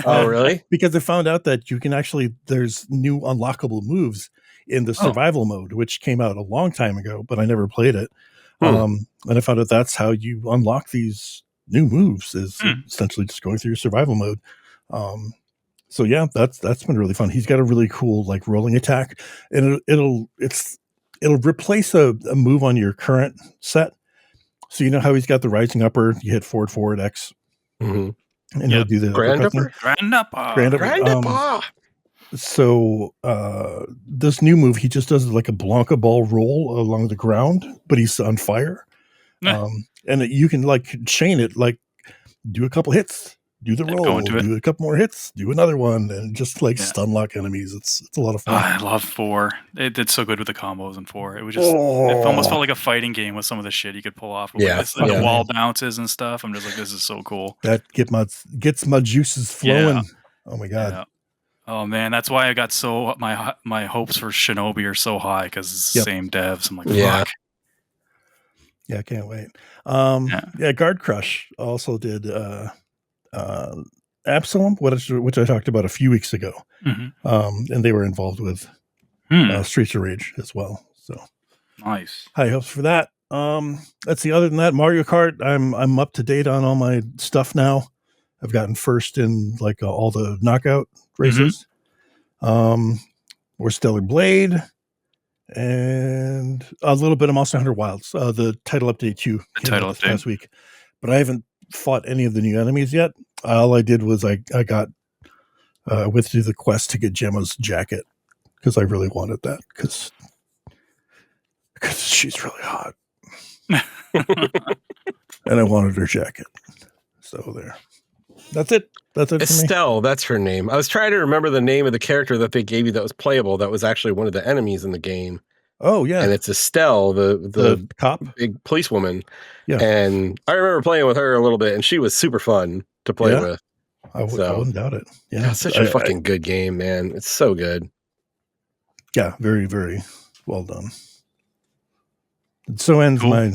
Oh, really? Because I found out that you can there's new unlockable moves in the survival mode, which came out a long time ago, but I never played it. And I found out that's how you unlock these new moves is essentially just going through your survival mode. So yeah, that's been really fun. He's got a really cool like rolling attack, and it'll replace a move on your current set. So you know how he's got the rising upper, you hit forward X, and he'll do the grand upper. So this new move, he just does like a Blanca ball roll along the ground, but he's on fire. And you can like chain it, like do a couple hits, do the roll, do a couple more hits, do another one, and just like stun lock enemies. It's a lot of fun. I love 4. It did so good with the combos in 4. It was just it almost felt like a fighting game with some of the shit you could pull off. The wall bounces and stuff. I'm just like, this is so cool. That gets my juices flowing. Yeah. Oh my god. Yeah. Oh man, that's why I got so my hopes for Shinobi are so high because it's the same devs. I'm like, fuck. Yeah, I can't wait. Guard Crush also did Absalom, which I talked about a few weeks ago, and they were involved with Streets of Rage as well. So nice. High hopes for that. Let's see. Other than that, Mario Kart, I'm up to date on all my stuff now. I've gotten first in like all the knockout races. Or Stellar Blade. And a little bit of Monster Hunter Wilds, the title update too. The title update last week, but I haven't fought any of the new enemies yet. All I did was I got went through the quest to get Gemma's jacket because I really wanted that because she's really hot, and I wanted her jacket. So there, that's it. That's it. Estelle, that's her name. I was trying to remember the name of the character that they gave you that was playable. That was actually one of the enemies in the game. Oh yeah, and it's Estelle, the cop, big policewoman. Yeah, and I remember playing with her a little bit, and she was super fun to play with. I wouldn't doubt it. Yeah, it's such a fucking good game, man. It's so good. Yeah, very very well done. And so ends my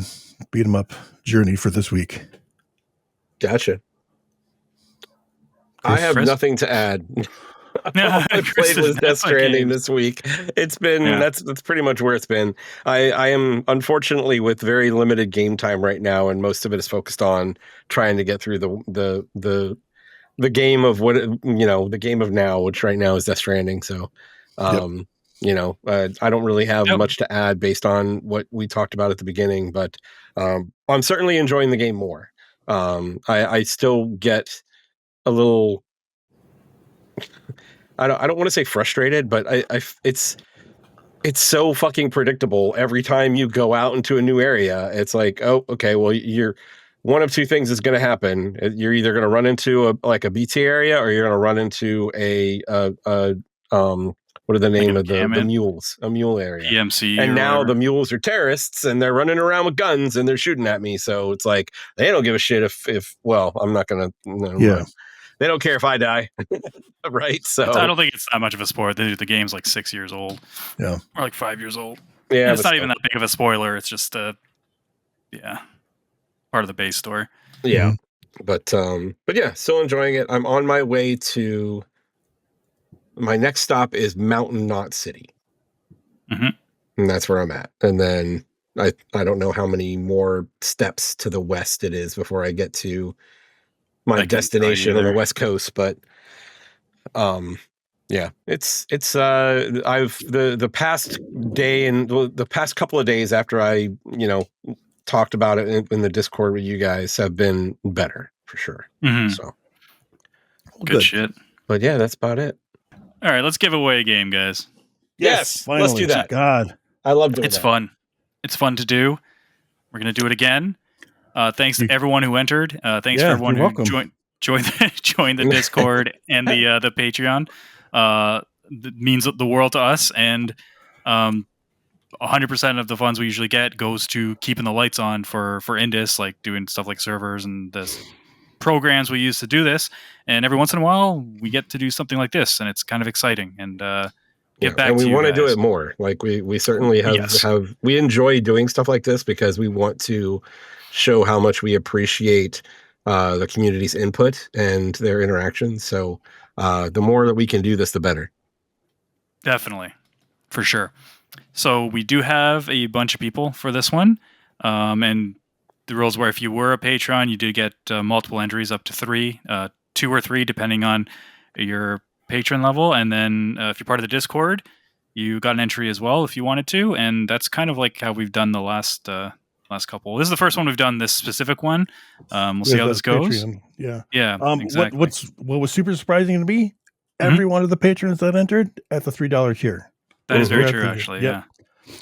beat 'em up journey for this week. Gotcha. I have nothing to add. All I played was Death Stranding this week. It's been that's pretty much where it's been. I am unfortunately with very limited game time right now, and most of it is focused on trying to get through the game of the game of now, which right now is Death Stranding. So, I don't really have much to add based on what we talked about at the beginning, but I'm certainly enjoying the game more. I still get a little. I don't want to say frustrated, but it's so fucking predictable. Every time you go out into a new area, it's like, oh, okay, well, you're one of two things is going to happen. You're either going to run into a BT area, or you're going to run into what are the name of the mules? A mule area. PMC. And now the mules are terrorists, and they're running around with guns, and they're shooting at me. So it's like they don't give a shit if I'm not going to. They don't care if I die, right? So I don't think it's that much of a spoiler. The game's like 6 years old, or like 5 years old. Yeah, and it's not even that big of a spoiler. It's just part of the base story. Yeah, but yeah, still enjoying it. I'm on my way to my next stop is Mountain Knot City, and that's where I'm at. And then I don't know how many more steps to the west it is before I get to my destination on the West Coast, but yeah, it's I've the past day and the past couple of days after I talked about it in the Discord with you guys have been better for sure. So good shit. But yeah, that's about it. All right, let's give away a game, guys. Yes, finally. let's do that. God, I love doing it's fun. It's fun to do. We're gonna do it again. Thanks to everyone who entered. Thanks for everyone who joined the Discord and the Patreon. It means the world to us, and 100% of the funds we usually get goes to keeping the lights on for InDis, like doing stuff like servers and this programs we use to do this. And every once in a while, we get to do something like this, and it's kind of exciting. And get back. And we want to do guys. it more. Like we certainly have. We enjoy doing stuff like this because we want to show how much we appreciate the community's input and their interactions. So the more that we can do this, the better. Definitely, for sure. So we do have a bunch of people for this one, and the rules were if you were a patron, you did get multiple entries up to 3, 2 or 3 depending on your patron level, and then if you're part of the Discord, you got an entry as well if you wanted to, and that's kind of like how we've done the last couple. This is the first one we've done, this specific one. We'll see how this goes. Patreon. Yeah. Exactly. What was super surprising to me? Every one of the patrons that entered at the $3 tier. That is very true, actually. Yep.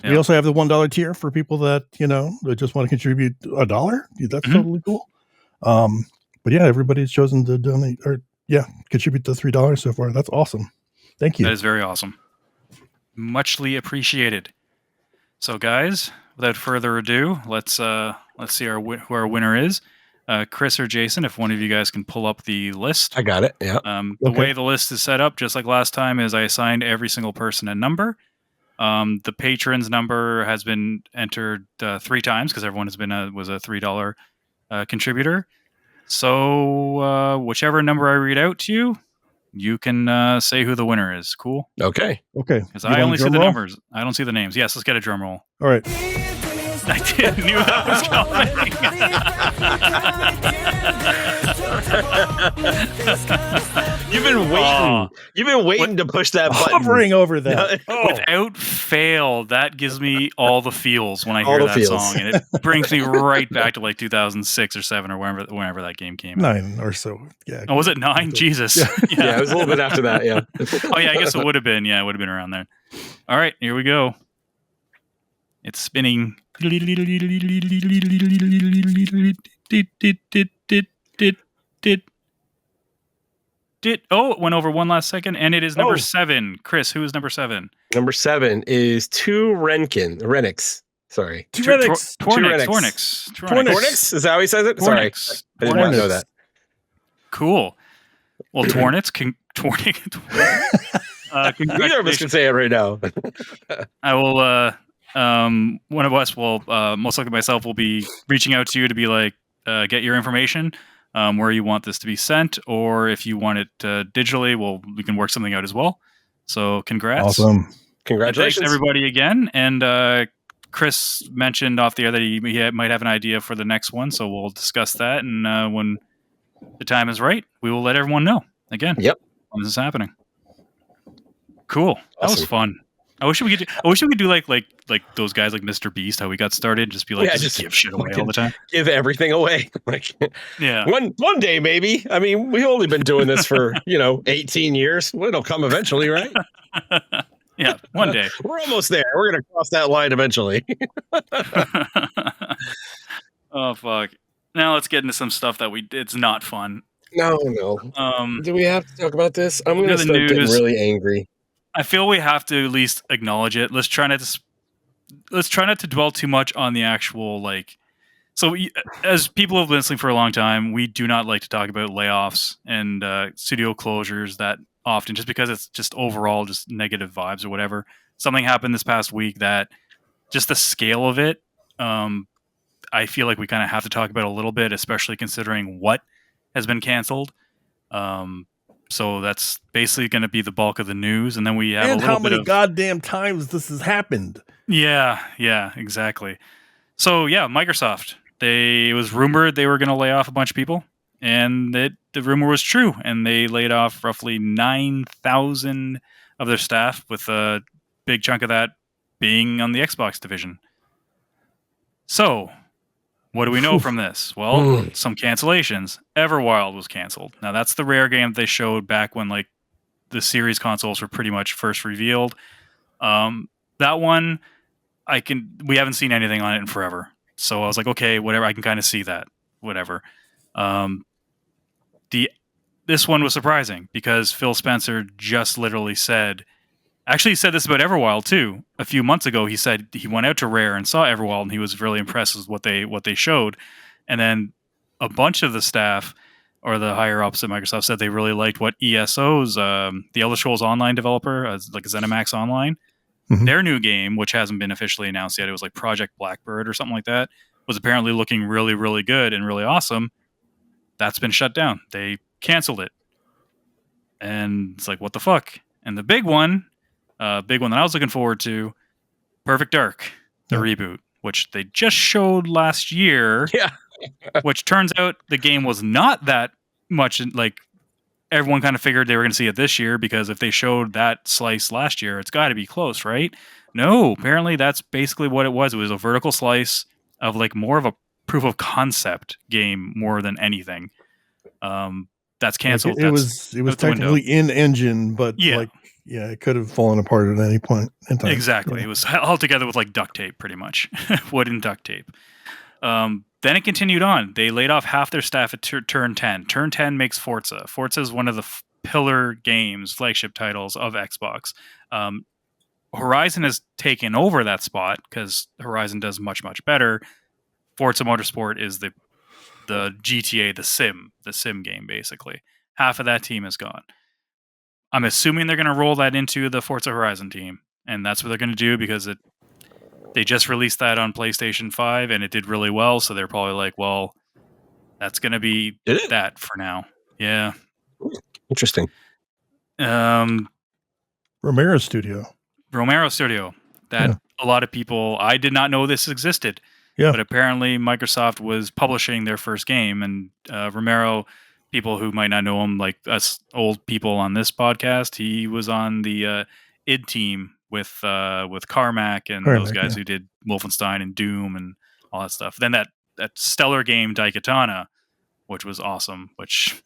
Yeah. We also have the $1 tier for people that that just want to contribute $1. That's totally cool. But yeah, everybody's chosen to donate or contribute the $3 so far. That's awesome. Thank you. That is very awesome. Muchly appreciated. So, guys, without further ado, let's see who our winner is. Chris or Jason, if one of you guys can pull up the list. I got it. Yeah. The way the list is set up, just like last time, is I assigned every single person a number. The patron's number has been entered 3 times because everyone was a $3 contributor. So whichever number I read out to you, you can say who the winner is. Cool. Okay. Because I only see the numbers. I don't see the names. Yes, let's get a drum roll. All right. I knew that was You've been waiting. You've been waiting to push that button. Hovering over that. Without fail, that gives me all the feels when I hear that song, and it brings me right back to like 2006 or 7 or whenever that game came out. 9 or so. Yeah. Oh, was it 9? Jesus. Yeah, it was a little bit after that. Yeah. Oh yeah, I guess it would have been. Yeah, it would have been around there. All right, here we go. It's spinning. It went over one last second, and it is number 7. Chris, who is number 7? Number 7 is Renix. Sorry. Tornix. Is that how he says it? Sorry. I did not know that. Cool. Well, Tornix. Neither of us can say it right now. I will... one of us will, most likely myself, will be reaching out to you to be like, get your information, where you want this to be sent, or if you want it digitally, we can work something out as well. So congrats. Awesome. Congratulations. Thanks everybody again. And Chris mentioned off the air that he might have an idea for the next one. So we'll discuss that. And when the time is right, we will let everyone know again. Yep. When this is happening. Cool. That was fun. I wish we could do like those guys like Mr. Beast, how we got started, just be like, just give shit away all the time. Give everything away. One day maybe. I mean, we've only been doing this for 18 years. It'll come eventually, right? Yeah, one day. We're almost there. We're gonna cross that line eventually. Oh fuck. Now let's get into some stuff that it's not fun. No. Do we have to talk about this? I'm gonna start getting really angry. I feel we have to at least acknowledge it. Let's try not to dwell too much on the actual So, as people have been listening for a long time, we do not like to talk about layoffs and studio closures that often, just because it's just overall just negative vibes or whatever. Something happened this past week that just the scale of it, I feel like we kind of have to talk about a little bit, especially considering what has been canceled. So that's basically going to be the bulk of the news, and then we have how many goddamn times this has happened. Yeah, exactly. So yeah, Microsoft. It was rumored they were going to lay off a bunch of people, and the rumor was true. And they laid off roughly 9,000 of their staff, with a big chunk of that being on the Xbox division. So, what do we know from this? Well, some cancellations. Everwild was canceled. Now that's the rare game they showed back when like the series consoles were pretty much first revealed. That one, we haven't seen anything on it in forever. So I was like, okay, whatever. I can kind of see that, whatever. This one was surprising because Phil Spencer just literally said this about Everwild too. A few months ago, he said he went out to Rare and saw Everwild, and he was really impressed with what they showed. And then a bunch of the staff or the higher ups at Microsoft said they really liked what ESO's, the Elder Scrolls Online developer, like ZeniMax Online, their new game, which hasn't been officially announced yet. It was like Project Blackbird or something like that. Was apparently looking really, really good and really awesome. That's been shut down. They canceled it, and it's like, what the fuck? And the big one that I was looking forward to, Perfect Dark, the reboot, which they just showed last year. Yeah. Which turns out the game was not that much like everyone kind of figured they were going to see it this year, because if they showed that slice last year, it's got to be close, right? No, apparently that's basically what it was. It was a vertical slice of like more of a proof of concept game more than anything. That's canceled. Like it was technically in engine, but it could have fallen apart at any point in time. Exactly. Yeah. It was held together with like duct tape, pretty much. Wooden duct tape. Then it continued on. They laid off half their staff at Turn 10. Turn 10 makes Forza. Forza is one of the pillar games, flagship titles of Xbox. Horizon has taken over that spot because Horizon does much, much better. Forza Motorsport is the GTA, the sim game, basically. Half of that team is gone. I'm assuming they're going to roll that into the Forza Horizon team, and that's what they're going to do because they just released that on PlayStation 5 and it did really well, so they're probably like, well, that's going to be that for now. Yeah. Interesting. Romero Studio. That a lot of people, I did not know this existed. Yeah. But apparently Microsoft was publishing their first game, and Romero, people who might not know him, like us old people on this podcast, he was on the id team with Carmack and those guys who did Wolfenstein and Doom and all that stuff. Then that stellar game Daikatana, which was awesome, which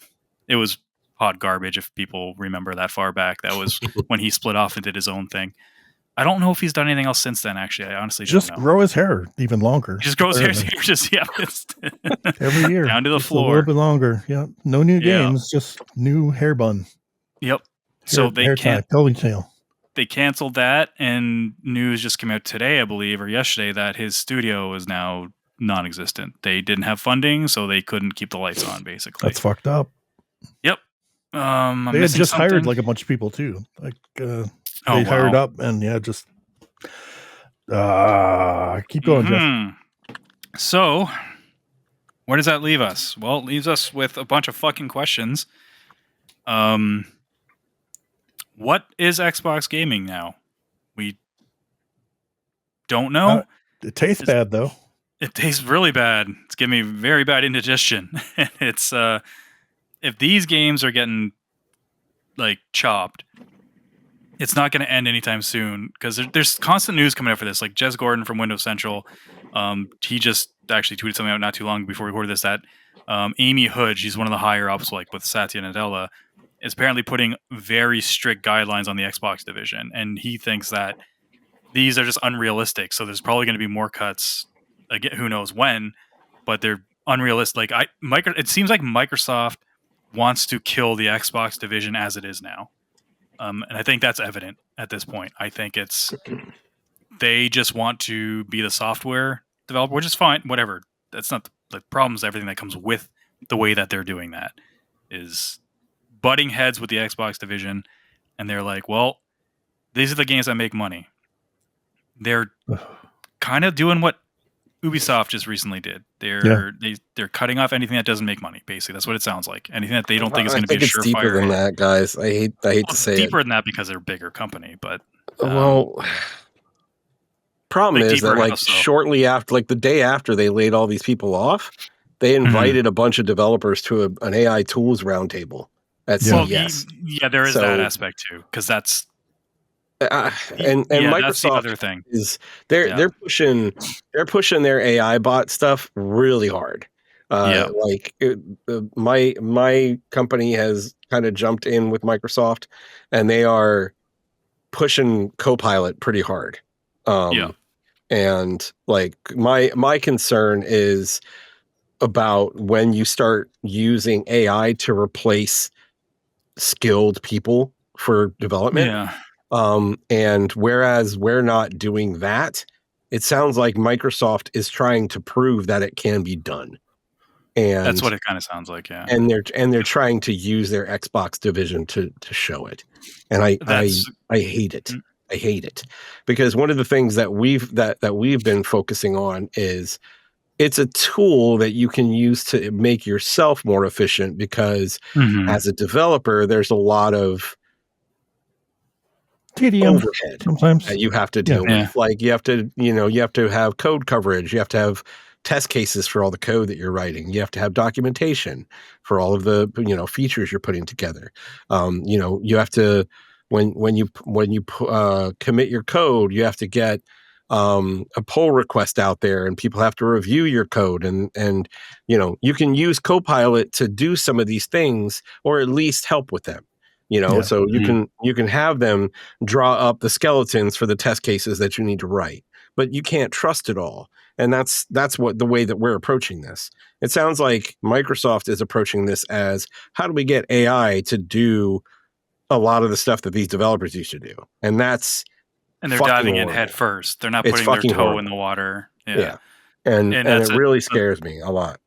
it was hot garbage if people remember that far back. That was when he split off and did his own thing. I don't know if he's done anything else since then, actually. I honestly don't know. Just grow his hair even longer. Just grows his hair, every year. Down to the floor. A little bit longer. Yeah. No new games, just new hair bun. Yep. So they can't. Ponytail. They canceled that, and news just came out today, I believe, or yesterday, that his studio is now non-existent. They didn't have funding, so they couldn't keep the lights on, basically. That's fucked up. Yep. They had just hired like a bunch of people too. Like they hired up and just keep going, Jeff. So where does that leave us? Well, it leaves us with a bunch of fucking questions. What is Xbox gaming now? We don't know. It tastes bad though. It tastes really bad. It's giving me very bad indigestion. It's if these games are getting like chopped, it's not going to end anytime soon, because there's constant news coming out for this. Like Jez Gordon from Windows Central, he just actually tweeted something out not too long before we recorded this that Amy Hood, she's one of the higher ups, like with Satya Nadella, is apparently putting very strict guidelines on the Xbox division, and he thinks that these are just unrealistic. So there's probably going to be more cuts. Again, who knows when, but they're unrealistic. Like it seems like Microsoft wants to kill the Xbox division as it is now. And I think that's evident at this point. I think they just want to be the software developer, which is fine, whatever. That's not the problem. Is everything that comes with the way that they're doing that is butting heads with the Xbox division. And they're like, well, these are the games that make money. They're kind of doing what Ubisoft just recently did. They're cutting off anything that doesn't make money. Basically, that's what it sounds like. Anything that they don't think is going to be a surefire. It's deeper than that, guys. I hate to say it. Deeper than that because they're a bigger company, but well, Problem Like is that deeper like house, though. shortly after, like the day after they laid all these people off, they invited a bunch of developers to an AI tools roundtable at Well, CES. yeah, there is that aspect too, because that's and that's the Microsoft other thing. is they're pushing their AI bot stuff really hard. Like my company has kind of jumped in with Microsoft, and they are pushing Copilot pretty hard. And like my concern is about when you start using AI to replace skilled people for development. And whereas we're not doing that, it sounds like Microsoft is trying to prove that it can be done. And that's what it kind of sounds like, yeah. And they're trying to use their Xbox division to show it. And I hate it. I hate it, because one of the things that we've been focusing on is it's a tool that you can use to make yourself more efficient, because as a developer, there's a lot of TDM overhead sometimes that you have to deal with. Like you have to have code coverage. You have to have test cases for all the code that you're writing. You have to have documentation for all of the features you're putting together. You have to when you commit your code, you have to get a pull request out there, and people have to review your code, and you can use Copilot to do some of these things, or at least help with them. So you can have them draw up the skeletons for the test cases that you need to write, but you can't trust it all. And that's what the way that we're approaching this. It sounds like Microsoft is approaching this as, how do we get AI to do a lot of the stuff that these developers used to do? And they're diving in head first. They're not putting their toe in the water. Yeah. And it really scares me a lot.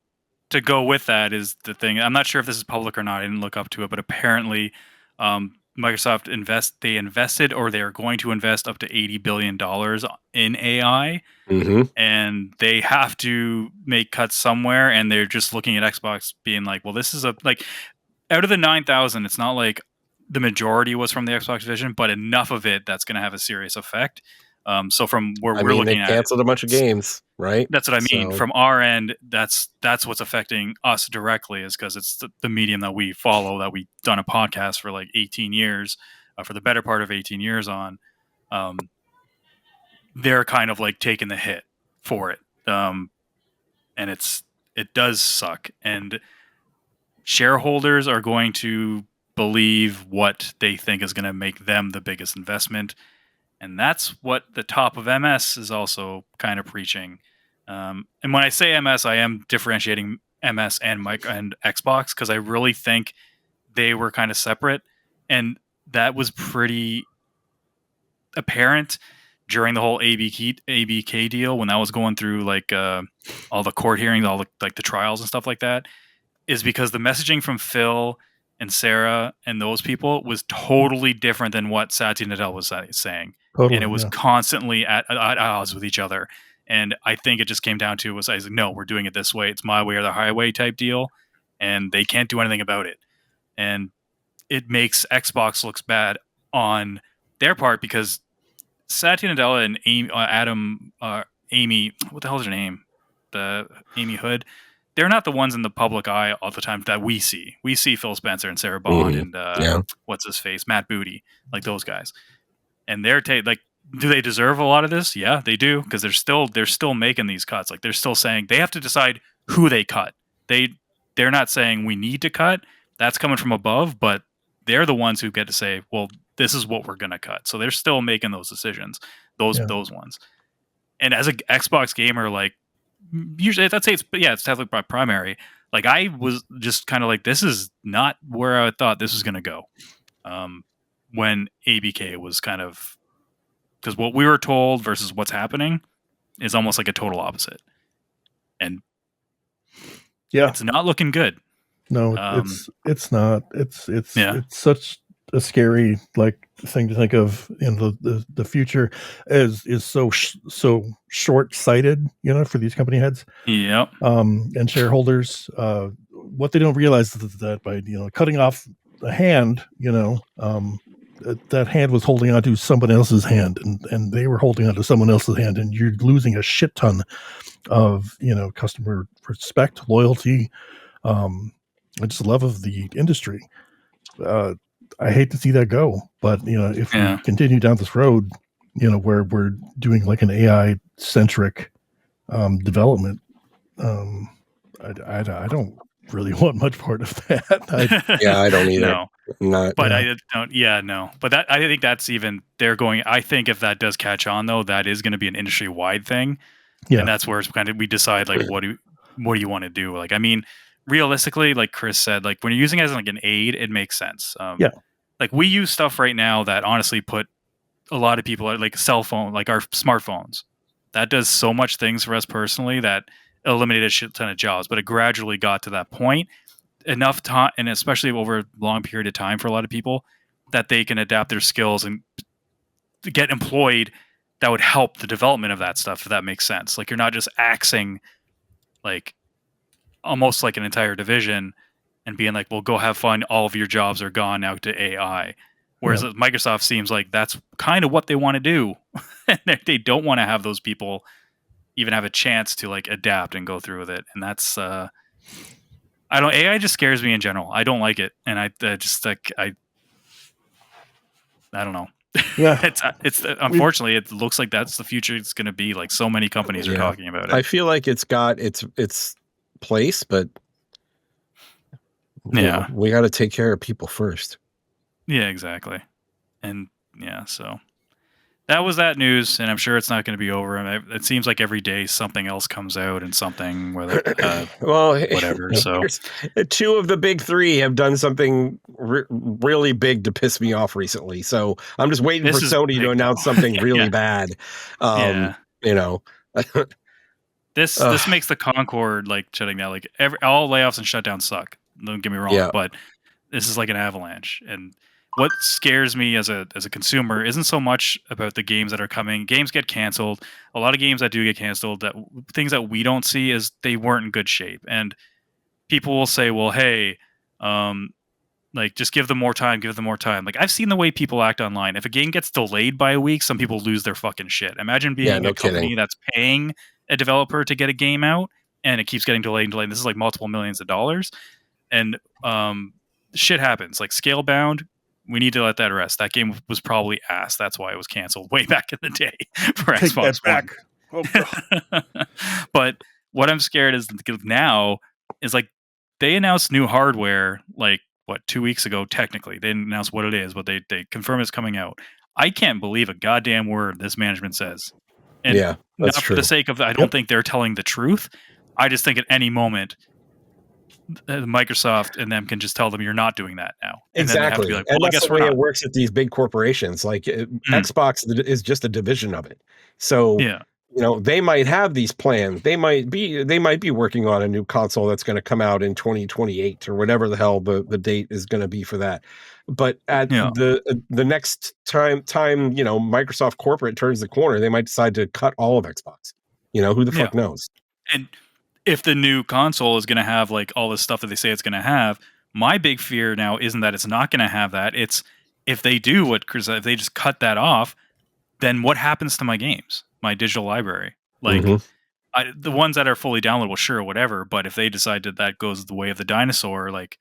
To go with that is the thing. I'm not sure if this is public or not. I didn't look up to it, but apparently Microsoft invested, or they are going to invest up to $80 billion in AI. And they have to make cuts somewhere, and they're just looking at Xbox being like, well, this is out of the 9,000, it's not like the majority was from the Xbox division, but enough of it that's going to have a serious effect. So from where we're looking at, they canceled a bunch of games, right? That's what I mean. From our end, that's what's affecting us directly, is because it's the medium that we follow, that we've done a podcast for like 18 years, for the better part of 18 years on. They're kind of like taking the hit for it. And it does suck. And shareholders are going to believe what they think is going to make them the biggest investment. And that's what the top of MS is also kind of preaching. And when I say MS, I am differentiating MS and Xbox, because I really think they were kind of separate. And that was pretty apparent during the whole ABK deal, when that was going through like all the court hearings, all the trials and stuff like that, is because the messaging from Phil and Sarah and those people was totally different than what Satya Nadella was saying. Totally, and it was constantly at odds with each other. And I think it just came down to, I was like, no, we're doing it this way. It's my way or the highway type deal. And they can't do anything about it. And it makes Xbox looks bad on their part, because Satya Nadella and Amy, what the hell is her name? Amy Hood. They're not the ones in the public eye all the time that we see. We see Phil Spencer and Sarah Bond and what's his face, Matt Booty, like those guys. And they're do they deserve a lot of this? Yeah, they do, because they're still making these cuts. Like, they're still saying they have to decide who they cut. They're not saying we need to cut. That's coming from above, but they're the ones who get to say, well, this is what we're going to cut. So they're still making those decisions, those ones. And as an Xbox gamer, like, usually I'd say it's definitely primary. Like, I was just kind of like, this is not where I thought this was going to go. When ABK was kind of, because what we were told versus what's happening is almost like a total opposite. And it's not looking good. No, it's not. It's such a scary thing to think of. The future is so short-sighted, for these company heads. Yep. And shareholders. What they don't realize is that by cutting off a hand, that hand was holding onto someone else's hand, and they were holding onto someone else's hand, and you're losing a shit ton of customer respect, loyalty, just love of the industry. I hate to see that go, but if we continue down this road, where we're doing like an AI centric development, I don't really want much part of that. Yeah, I don't either. No. Not, but yeah. I don't. Yeah, no. But that, I think that's even they're going. I think if that does catch on, though, that is going to be an industry wide thing. Yeah. And that's where it's kind of we decide like what do you want to do? Like, I mean, realistically, like Chris said, like when you're using it as like an aid, it makes sense. Yeah. Like we use stuff right now that honestly put a lot of people like cell phone, like our smartphones. That does so much things for us personally that eliminated a shit ton of jobs. But it gradually got to that point. Enough time, and especially over a long period of time for a lot of people, that they can adapt their skills and get employed that would help the development of that stuff, if that makes sense. Like you're not just axing like almost like an entire division and being like, well, go have fun, all of your jobs are gone now to AI. Whereas Microsoft seems like that's kind of what they want to do. They don't want to have those people even have a chance to like adapt and go through with it. And that's AI just scares me in general. I don't like it, and I just like I don't know. Yeah, it's unfortunately it looks like that's the future. It's going to be like so many companies are talking about it. I feel like it's got its place, but we got to take care of people first. Yeah, exactly, and so. That was that news, and I'm sure it's not going to be over. I mean, it seems like every day something else comes out and something, whether whatever. So, two of the big three have done something really big to piss me off recently. So I'm just waiting for Sony to announce something really bad. This makes the Concord like shutting down. Like all layoffs and shutdowns suck. Don't get me wrong, but this is like an avalanche. And what scares me as a consumer isn't so much about the games that are coming. Games get canceled. A lot of games that do get canceled, that things that we don't see is they weren't in good shape. And people will say, well, hey, like just give them more time. Like I've seen the way people act online. If a game gets delayed by a week, some people lose their fucking shit. Imagine being a company that's paying a developer to get a game out and it keeps getting delayed. This is like multiple millions of dollars. And shit happens. Like Scalebound, we need to let that rest. That game was probably ass. That's why it was canceled way back in the day for Take Xbox that One. back. Oh, but what I'm scared is now is like they announced new hardware like 2 weeks ago. Technically, they didn't announce what it is, but they confirm it's coming out. I can't believe a goddamn word this management says. And that's not true. For the sake of I don't think they're telling the truth. I just think at any moment Microsoft and them can just tell them you're not doing that now. And then they have to be like, well, I guess the way it works at these big corporations. Like Xbox is just a division of it. So they might have these plans. They might be working on a new console that's going to come out in 2028 or whatever the hell the date is going to be for that. But at the next time Microsoft corporate turns the corner, they might decide to cut all of Xbox. Who the fuck knows? And if the new console is going to have like all this stuff that they say it's going to have, my big fear now isn't that it's not going to have that. It's if they do what Chris said, if they just cut that off, then what happens to my games, my digital library? Like the ones that are fully downloadable, sure, whatever. But if they decide that goes the way of the dinosaur, like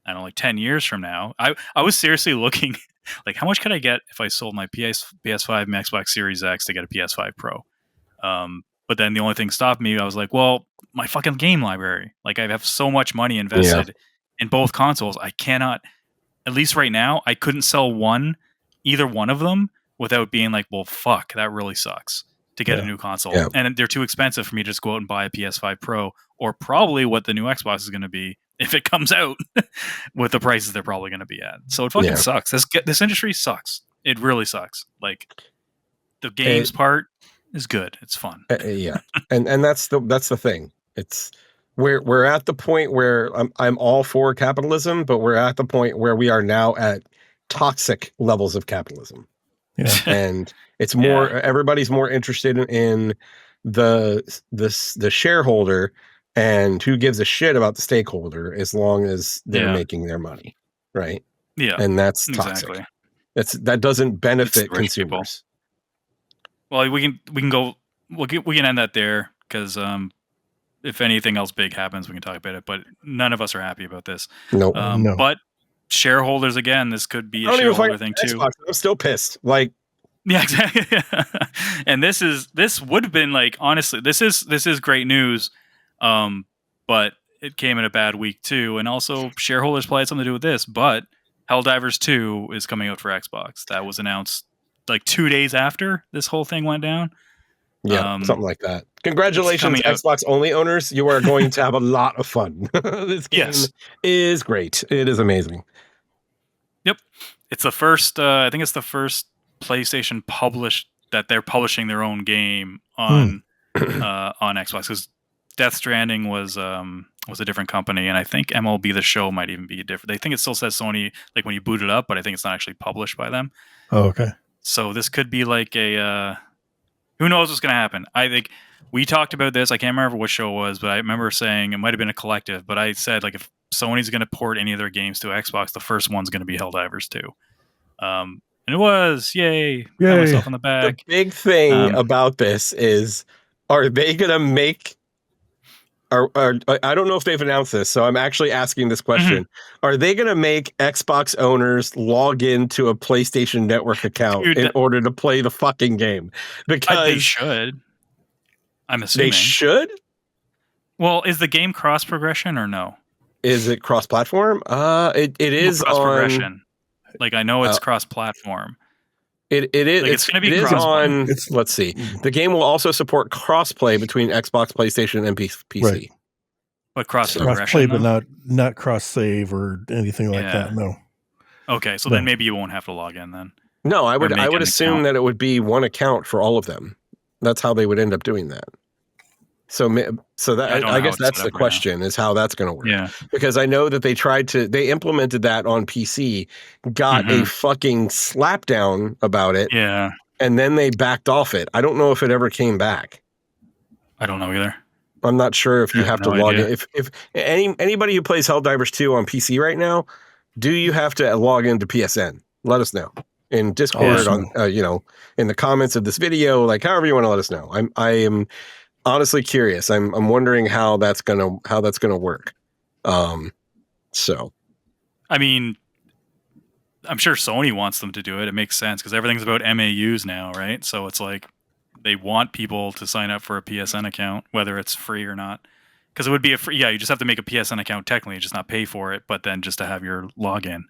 I don't know, like 10 years from now, I was seriously looking like how much could I get if I sold my PS5 and Xbox Series X to get a PS5 Pro? But then the only thing stopped me. I was like, well, my fucking game library. Like I have so much money invested in both consoles. I cannot, at least right now, I couldn't sell either one of them without being like, well, fuck, that really sucks to get a new console. Yeah. And they're too expensive for me to just go out and buy a PS5 Pro or probably what the new Xbox is going to be if it comes out with the prices they're probably going to be at. So it fucking sucks. This industry sucks. It really sucks. Like the games part is good. It's fun. And that's the thing. It's we're at the point where I'm all for capitalism, but we're at the point where we are now at toxic levels of capitalism. Yeah. And it's more everybody's more interested in the shareholder and who gives a shit about the stakeholder as long as they're making their money. Right. Yeah. And that's toxic. That doesn't benefit rich people. consumers. Well, we can end that there because if anything else big happens, we can talk about it. But none of us are happy about this. No. No. But shareholders, again, this could be a I don't even shareholder find thing too. Xbox. I'm still pissed. Like, yeah, exactly. And this would have been like, honestly, this is great news. But it came in a bad week too, and also shareholders probably had something to do with this. But Helldivers 2 is coming out for Xbox. That was announced like 2 days after this whole thing went down. yeah, something like that. Congratulations, Xbox only owners. You are going to have a lot of fun. This game is great. It is amazing. Yep. It's the first, I think it's the first PlayStation published that they're publishing their own game on Xbox, because Death Stranding was a different company, and I think MLB The Show might even be different. They think it still says Sony, like when you boot it up, but I think it's not actually published by them. Oh, okay. So this could be like a who knows what's going to happen. I think we talked about this. I can't remember what show it was, but I remember saying it might have been a collective. But I said, like, if Sony's going to port any of their games to Xbox, the first one's going to be Helldivers 2. And it was, yay. Pat myself on the back. The big thing about this is, are they going to make... I don't know if they've announced this, so I'm actually asking this question. Are they going to make Xbox owners log into a PlayStation Network account in order to play the fucking game? Because they should. I'm assuming. They should? Well, is the game cross-progression or no? Is it cross-platform? It is cross-progression. Like, I know it's cross-platform. It is. Like, it's going to be on. Let's see. The game will also support crossplay between Xbox, PlayStation, and PC. Right. But cross-progression, but not cross-save or anything like that. No. Okay, so then maybe you won't have to log in then. No, I would assume that it would be one account for all of them. That's how they would end up doing that. So that I guess that's the question, is how that's going to work. Yeah. Because I know that they implemented that on PC, got a fucking slapdown about it. Yeah. And then they backed off it. I don't know if it ever came back. I don't know either. I'm not sure if you have to log in. If anybody who plays Helldivers 2 on PC right now, do you have to log into PSN? Let us know in Discord, in the comments of this video, like however you want to let us know. I am honestly curious. I'm wondering how that's gonna work. So, I mean, I'm sure Sony wants them to do it. It makes sense because everything's about MAUs now, right? So it's like they want people to sign up for a PSN account, whether it's free or not. Because it would be a free. Yeah, you just have to make a PSN account technically, just not pay for it, but then just to have your login.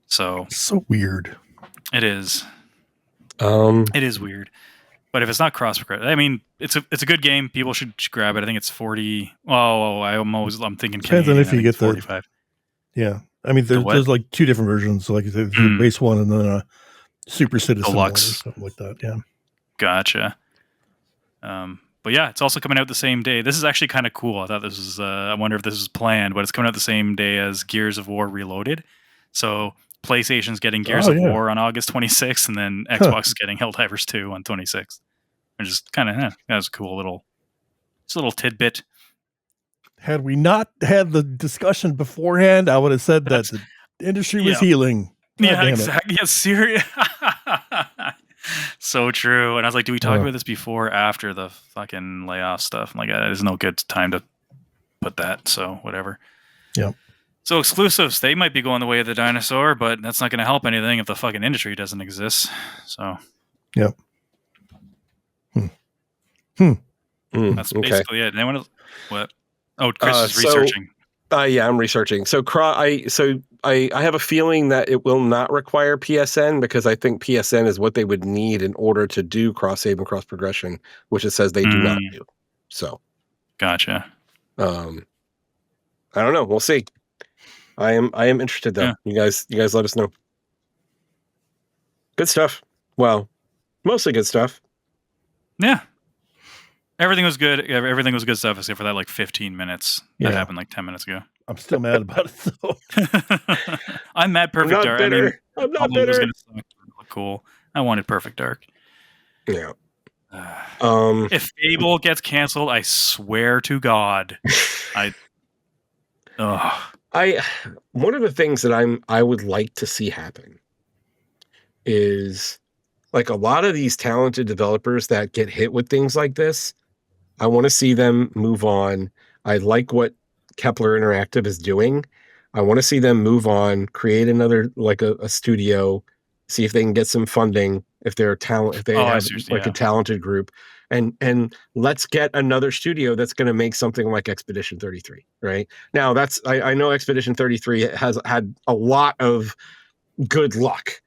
So weird. It is. It is weird. But if it's not cross-progression, I mean, it's a good game. People should grab it. I think it's 40. Oh, I'm thinking depends on if you get 45. Yeah, I mean, there's like two different versions, so like the base one and then a Super Citizen Deluxe, or something like that. Yeah, gotcha. But yeah, it's also coming out the same day. This is actually kind of cool. I thought this was. I wonder if this was planned, but it's coming out the same day as Gears of War Reloaded. So PlayStation's getting Gears of War on August 26th, and then Xbox is getting Helldivers 2 on 26th. Which is kind of that was a cool little tidbit. Had we not had the discussion beforehand, I would have said that the industry was healing. God, exactly. Yeah, serious. So true. And I was like, do we talk about this before or after the fucking layoff stuff? I'm like, there's no good time to put that. So whatever. Yeah. So exclusives, they might be going the way of the dinosaur, but that's not going to help anything if the fucking industry doesn't exist. So. Yep. That's basically it. Anyone else? What? Oh, Chris is researching. Yeah, I'm researching. So I have a feeling that it will not require PSN, because I think PSN is what they would need in order to do cross save and cross progression, which it says they do not do. So, gotcha. I don't know. We'll see. I am interested though. Yeah. You guys let us know. Good stuff. Well, mostly good stuff. Yeah. Everything was good. Everything was good stuff except for that like 15 minutes that happened like 10 minutes ago. I'm still mad about it though. I'm mad Perfect Dark. I'm not bitter. Cool. I wanted Perfect Dark. Yeah. If Fable gets canceled, I swear to God, one of the things that I would like to see happen is like a lot of these talented developers that get hit with things like this. I want to see them move on. I like what Kepler Interactive is doing. I want to see them move on, create another, like a studio, see if they can get some funding, if they're talent, if they have like a talented group, and let's get another studio that's going to make something like Expedition 33. Right now, I know Expedition 33 has had a lot of good luck.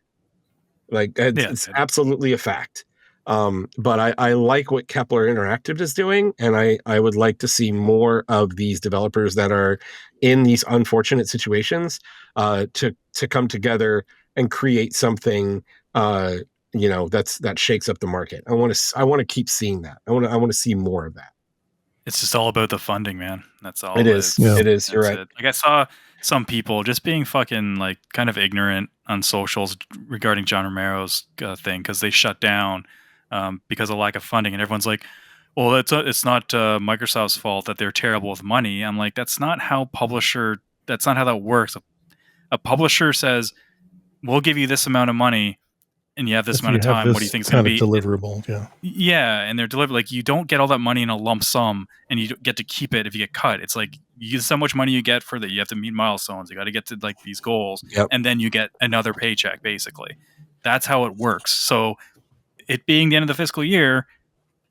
Like it's absolutely a fact. But I like what Kepler Interactive is doing, and I would like to see more of these developers that are in these unfortunate situations to come together and create something that shakes up the market. I want to keep seeing that. I want to see more of that. It's just all about the funding, man. That's all it is. It is. You're right. Like I saw some people just being fucking like kind of ignorant on socials regarding John Romero's thing because they shut down because of lack of funding, and everyone's like, "Well, it's not Microsoft's fault that they're terrible with money." I'm like, that's not how that works. A publisher says, "We'll give you this amount of money, and you have this amount of time. What do you think is going to be deliverable?" Yeah, and they're delivered. Like you don't get all that money in a lump sum, and you don't get to keep it if you get cut. It's like you get so much money you get for that. You have to meet milestones. You got to get to like these goals, and then you get another paycheck. Basically, that's how it works. So, it being the end of the fiscal year,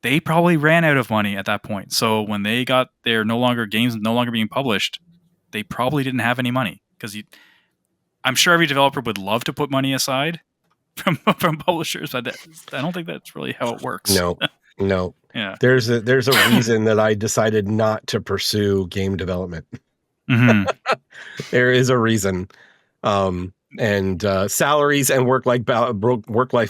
they probably ran out of money at that point. So when they got their games no longer being published, they probably didn't have any money because I'm sure every developer would love to put money aside from publishers, but I don't think that's really how it works. No. Yeah. There's a reason that I decided not to pursue game development. Mm-hmm. There is a reason. And salaries and work-life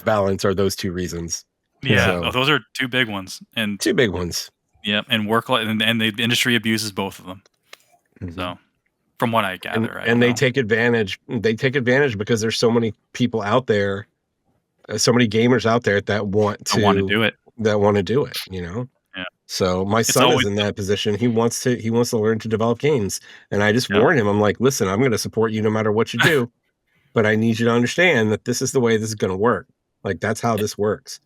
balance are those two reasons. Yeah, so, those are two big ones. And two big ones. Yeah, and work-life, and the industry abuses both of them. Mm-hmm. So, from what I gather, and they take advantage. They take advantage because there's so many people out there, so many gamers out there that want to do it. Yeah. So my son is in that position. He wants to learn to develop games, and I just warn him. I'm like, listen, I'm going to support you no matter what you do, but I need you to understand that this is the way this is going to work. Like that's how this works.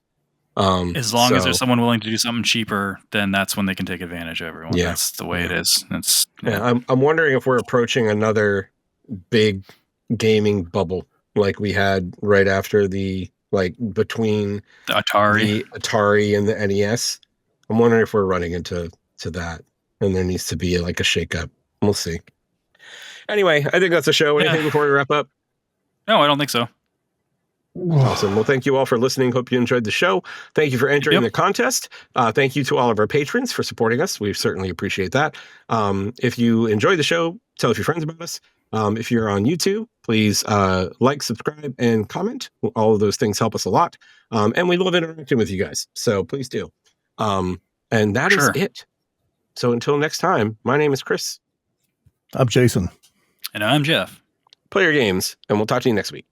As long as there's someone willing to do something cheaper, then that's when they can take advantage of everyone. Yeah. That's the way it is. I'm wondering if we're approaching another big gaming bubble like we had right after between the Atari and the NES. I'm wondering if we're running into that, and there needs to be like a shakeup. We'll see. Anyway, I think that's a show. Anything before we wrap up? No, I don't think so. Awesome. Well, thank you all for listening. Hope you enjoyed the show. Thank you for entering the contest. Thank you to all of our patrons for supporting us. We certainly appreciate that. If you enjoyed the show, tell your friends about us. If you're on YouTube, please like, subscribe, and comment. All of those things help us a lot. And we love interacting with you guys. So please do. And that is it. So until next time, my name is Chris. I'm Jason. And I'm Geoff. Play your games, and we'll talk to you next week.